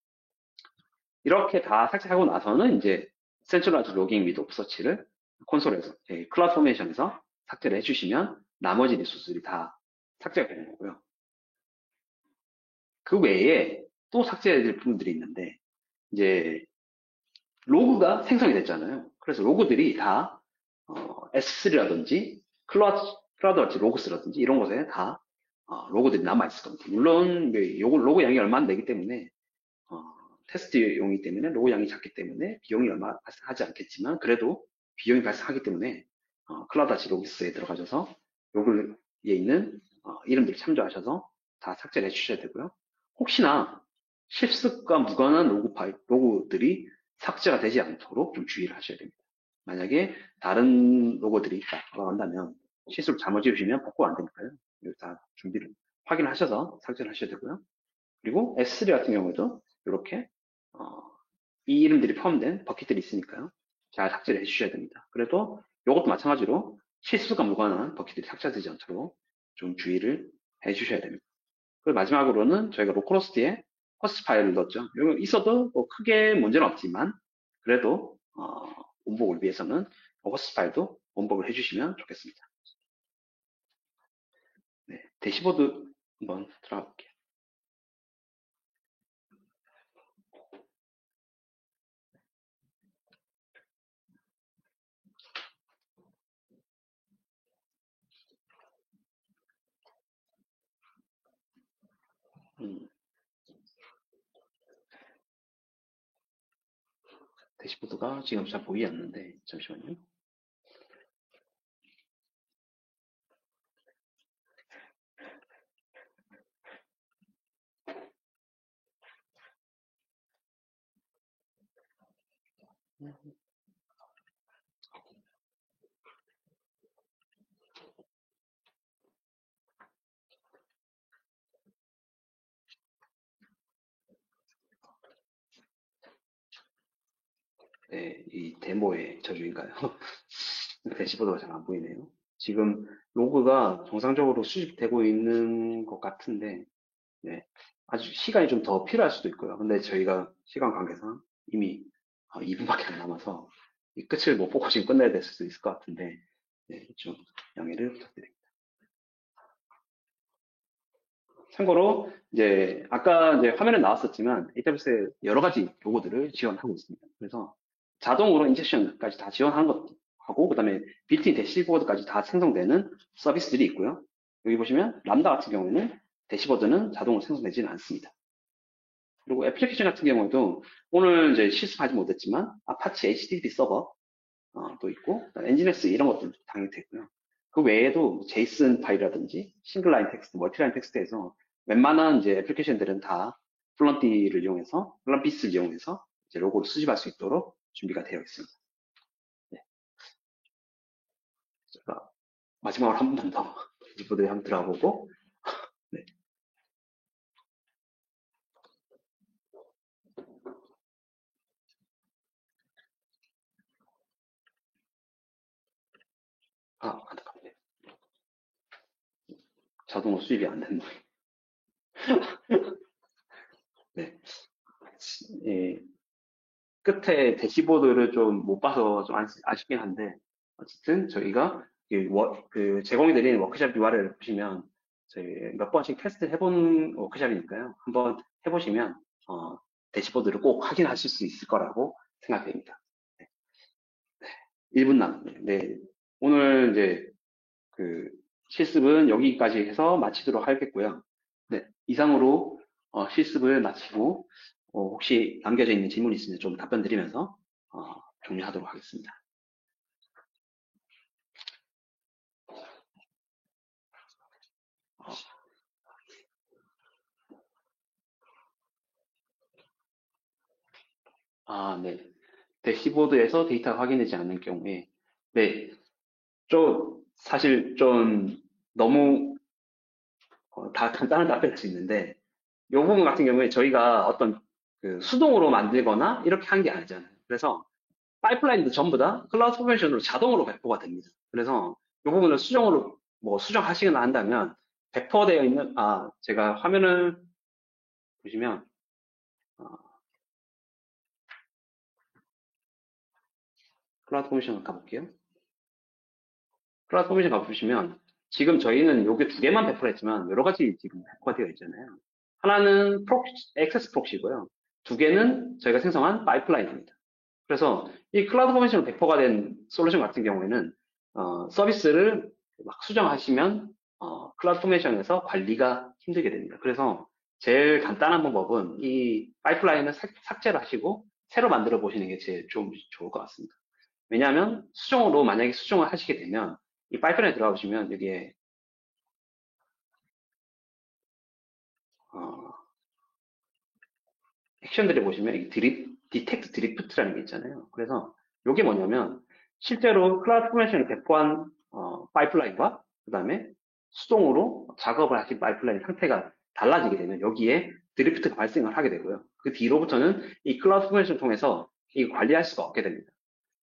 이렇게 다 삭제하고 나서는 이제 센트럴라이즈 로깅 및 오프서치를 콘솔에서, 클라우드 포메이션에서 삭제를 해주시면 나머지 리소스들이 다 삭제가 되는 거고요. 그 외에 또 삭제해야 될 부분들이 있는데, 이제 로그가 생성이 됐잖아요. 그래서 로그들이 다 S3라든지 클라우드 로그스라든지 이런 곳에 다 로그들이 남아있을 겁니다. 물론 요거 로그 양이 얼마 안 되기 때문에 테스트용이기 때문에 로고 양이 작기 때문에 비용이 얼마 발생하지 않겠지만 그래도 비용이 발생하기 때문에 클라우드 로기스에 들어가셔서 로그에 있는 이름들이 참조하셔서 다 삭제를 해주셔야 되고요. 혹시나 실습과 무관한 로고 파일, 로고들이 삭제가 되지 않도록 좀 주의를 하셔야 됩니다. 만약에 다른 로고들이 있다고 한다면 실수를 잘못 지으시면 복구가 안 되니까요. 이거 다 준비를 확인하셔서 삭제를 하셔야 되고요. 그리고 S3 같은 경우에도 이렇게 이 이름들이 포함된 버킷들이 있으니까요. 잘 삭제를 해주셔야 됩니다. 그래도 이것도 마찬가지로 실수가 무관한 버킷들이 삭제되지 않도록 좀 주의를 해주셔야 됩니다. 그리고 마지막으로는 저희가 로컬호스트에 호스트 파일을 넣었죠. 이거 있어도 뭐 크게 문제는 없지만 그래도 원복을 위해서는 호스트 파일도 원복을 해주시면 좋겠습니다. 네, 대시보드 한번 들어가 볼게요. 대시보드가 지금 잘 보이지 않는데 잠시만요. 네, 이 데모의 저주인가요? 대시보드가 잘 안 보이네요. 지금 로그가 정상적으로 수집되고 있는 것 같은데, 네, 아주 시간이 좀 더 필요할 수도 있고요. 근데 저희가 시간 관계상 이미 2분밖에 안 남아서 이 끝을 못 보고 지금 끝내야 될 수도 있을 것 같은데, 네, 좀 양해를 부탁드립니다. 참고로 이제 아까 이제 화면에 나왔었지만 AWS 여러 가지 로고들을 지원하고 있습니다. 그래서 자동으로 인젝션까지 다 지원하는 것하고 그다음에 빌트인 대시보드까지 다 생성되는 서비스들이 있고요. 여기 보시면 람다 같은 경우에는 대시보드는 자동으로 생성되지는 않습니다. 그리고 애플리케이션 같은 경우도 오늘 이제 실습하지 못했지만 아파치 HTTP 서버 또 있고 엔지니어스 이런 것들도 당연히 되고요. 그 외에도 제이슨 파일이라든지 싱글라인 텍스트, 멀티라인 텍스트에서 웬만한 이제 애플리케이션들은 다 플런티를 이용해서 플런피스를 이용해서 이제 로고를 수집할 수 있도록 준비가 되어 있습니다. 네. 제가 마지막으로 한 번 더 디스보드에 한번 들어가 보고 네. 안타깝네. 자동으로 수입이 안 된다. 네. 예, 끝에 대시보드를 좀 못 봐서 좀 아쉽긴 한데, 어쨌든 저희가 그 제공해드린 워크샵 URL을 보시면 저희 몇 번씩 테스트 해본 워크샵이니까요. 한번 해보시면 대시보드를 꼭 확인하실 수 있을 거라고 생각됩니다. 네, 1분 남았네요. 네, 오늘 이제 그 실습은 여기까지 해서 마치도록 하겠고요. 네, 이상으로 실습을 마치고 혹시 남겨져 있는 질문이 있으면 좀 답변 드리면서 종료하도록 하겠습니다. 네. 대시보드에서 데이터가 확인되지 않는 경우에, 네, 사실 좀 너무 다 간단한 답변일 수 있는데, 이 부분 같은 경우에 저희가 어떤 그 수동으로 만들거나 이렇게 한 게 아니잖아요. 그래서 파이프라인도 전부 다 클라우드 포메이션으로 자동으로 배포가 됩니다. 그래서 이 부분을 수정으로 뭐 수정하시거나 한다면 배포되어 있는 제가 화면을 보시면 어, 클라우드 포메이션 가볼게요. 클라우드 포메이션 가보시면 지금 저희는 요게 두 개만 배포를 했지만 여러 가지 지금 배포가 되어 있잖아요. 하나는 액세스 프록시고요. 두 개는 저희가 생성한 파이프라인입니다. 그래서 이 클라우드 포메이션으로 배포가 된 솔루션 같은 경우에는 서비스를 막 수정하시면 클라우드 포메이션에서 관리가 힘들게 됩니다. 그래서 제일 간단한 방법은 이 파이프라인을 삭제를 하시고 새로 만들어 보시는 게 제일 좋을 것 같습니다. 왜냐하면 수정으로 만약에 수정을 하시게 되면 이 파이프라인에 들어가 보시면 여기에 액션들을 보시면 이 디텍트 드리프트라는 게 있잖아요. 그래서 이게 뭐냐면 실제로 클라우드 포메이션을 배포한 파이프라인과 그다음에 수동으로 작업을 하신 파이프라인 상태가 달라지게 되면 여기에 드리프트가 발생을 하게 되고요. 그 뒤로부터는 이 클라우드 포메이션을 통해서 이 관리할 수가 없게 됩니다.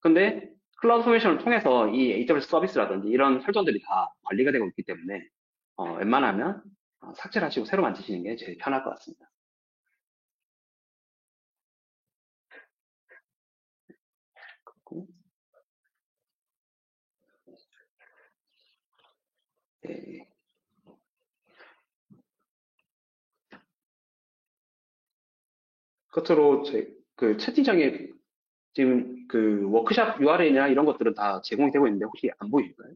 근데 클라우드 포메이션을 통해서 이 AWS 서비스라든지 이런 설정들이 다 관리가 되고 있기 때문에 웬만하면 삭제를 하시고 새로 만드시는 게 제일 편할 것 같습니다. 그리고, 네, 끝으로 그 채팅창에 지금 그 워크샵 URL이나 이런 것들은 다 제공이 되고 있는데 혹시 안 보이실까요?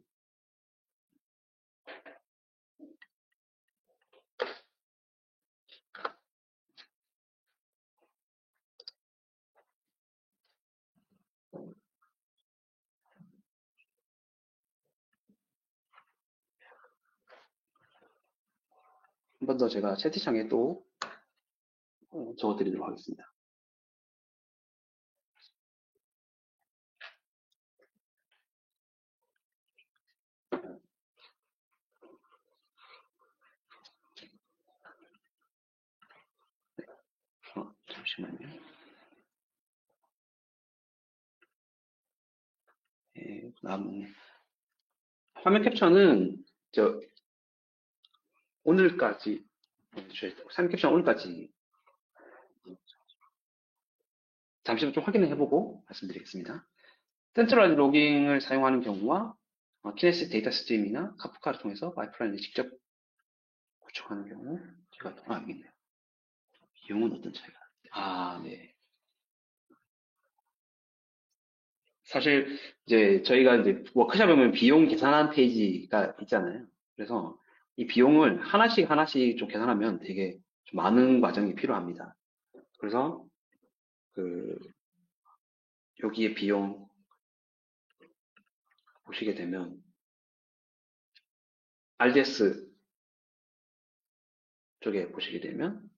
한 번 더 제가 채팅창에 또 적어드리도록 하겠습니다. 잠시만요. 남은 화면 캡처는 저 오늘까지 화면 캡처 오늘까지 잠시만 좀 확인을 해보고 말씀드리겠습니다. 센트럴라이즈 로깅을 사용하는 경우와 키네시스 데이터 스트림이나 카프카를 통해서 파이프라인을 직접 구축하는 경우 제가 여기 있네요. 비용은 어떤 차이가? 네. 사실 이제 저희가 이제 워크숍에 보면 비용 계산한 페이지가 있잖아요. 그래서 이 비용을 하나씩 하나씩 좀 계산하면 되게 좀 많은 과정이 필요합니다. 그래서 그 여기에 비용 보시게 되면 RDS 쪽에 보시게 되면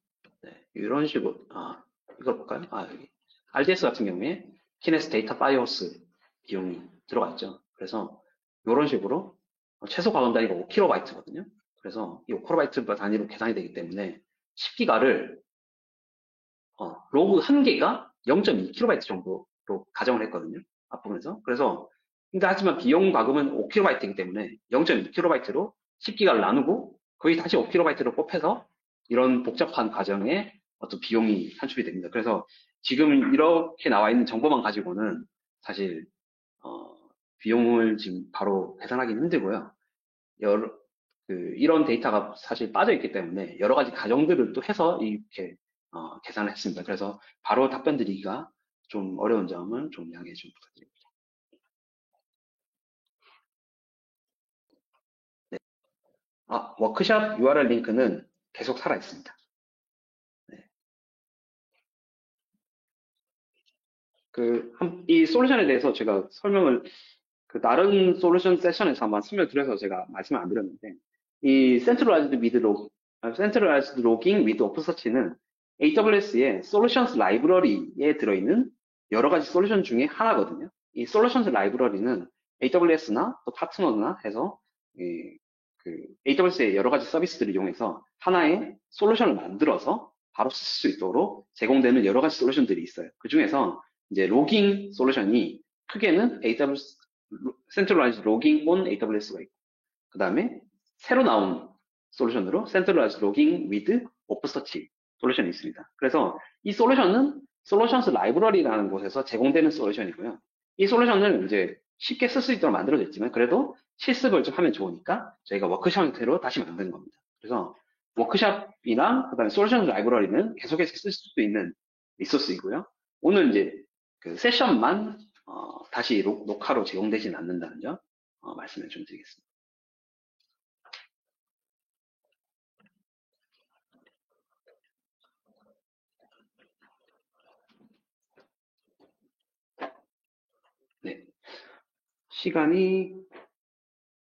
네, 이런 식으로 이걸 볼까요? 여기 RDS 같은 경우에 키네스 데이터 바이오스 비용이 들어가 있죠. 그래서 이런 식으로 최소 과금 단위가 5kB거든요. 그래서 이 5kB 단위로 계산이 되기 때문에 10기가를 로그 한 개가 0.2kB 정도로 가정을 했거든요. 앞부분에서. 그래서 근데 하지만 비용 과금은 5kB이기 때문에 0.2kB로 10기가를 나누고 거의 다시 5kB로 곱해서 이런 복잡한 과정에 어떤 비용이 산출이 됩니다. 그래서 지금 이렇게 나와 있는 정보만 가지고는 사실 어, 비용을 지금 바로 계산하기는 힘들고요. 여러, 이런 데이터가 사실 빠져 있기 때문에 여러 가지 가정들을 또 해서 이렇게 계산을 했습니다. 그래서 바로 답변 드리기가 좀 어려운 점은 좀 양해 좀 부탁드립니다. 네. 워크샵 URL 링크는 계속 살아 있습니다. 네. 이 솔루션에 대해서 제가 설명을 다른 솔루션 세션에서 한번 설명드려서 제가 말씀을 안 드렸는데 이 센트럴라이즈드 로깅 위드 오픈서치는 AWS의 솔루션스 라이브러리에 들어있는 여러 가지 솔루션 중에 하나거든요. 이 솔루션스 라이브러리는 AWS나 또 파트너나 해서 AWS의 여러 가지 서비스들을 이용해서 하나의 솔루션을 만들어서 바로 쓸 수 있도록 제공되는 여러 가지 솔루션들이 있어요. 그 중에서 이제 로깅 솔루션이 크게는 AWS 센트럴라이즈 로깅 on AWS가 있고 그 다음에 새로 나온 솔루션으로 센트럴라이즈 로깅 with 오픈서치 솔루션이 있습니다. 그래서 이 솔루션은 솔루션스 라이브러리라는 곳에서 제공되는 솔루션이고요. 이 솔루션을 이제 쉽게 쓸 수 있도록 만들어졌지만 그래도 실습을 좀 하면 좋으니까 저희가 워크샵 형태로 다시 만든 겁니다. 그래서 워크샵이랑 그다음에 솔루션 라이브러리는 계속해서 쓸 수 있는 리소스이고요. 오늘 이제 그 세션만 다시 녹화로 제공되지는 않는다는 점 말씀을 좀 드리겠습니다. 네, 시간이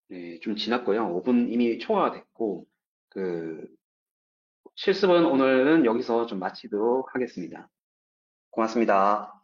네, 좀 지났고요. 5분 이미 초과가 됐고 그 실습은 오늘은 여기서 좀 마치도록 하겠습니다. 고맙습니다.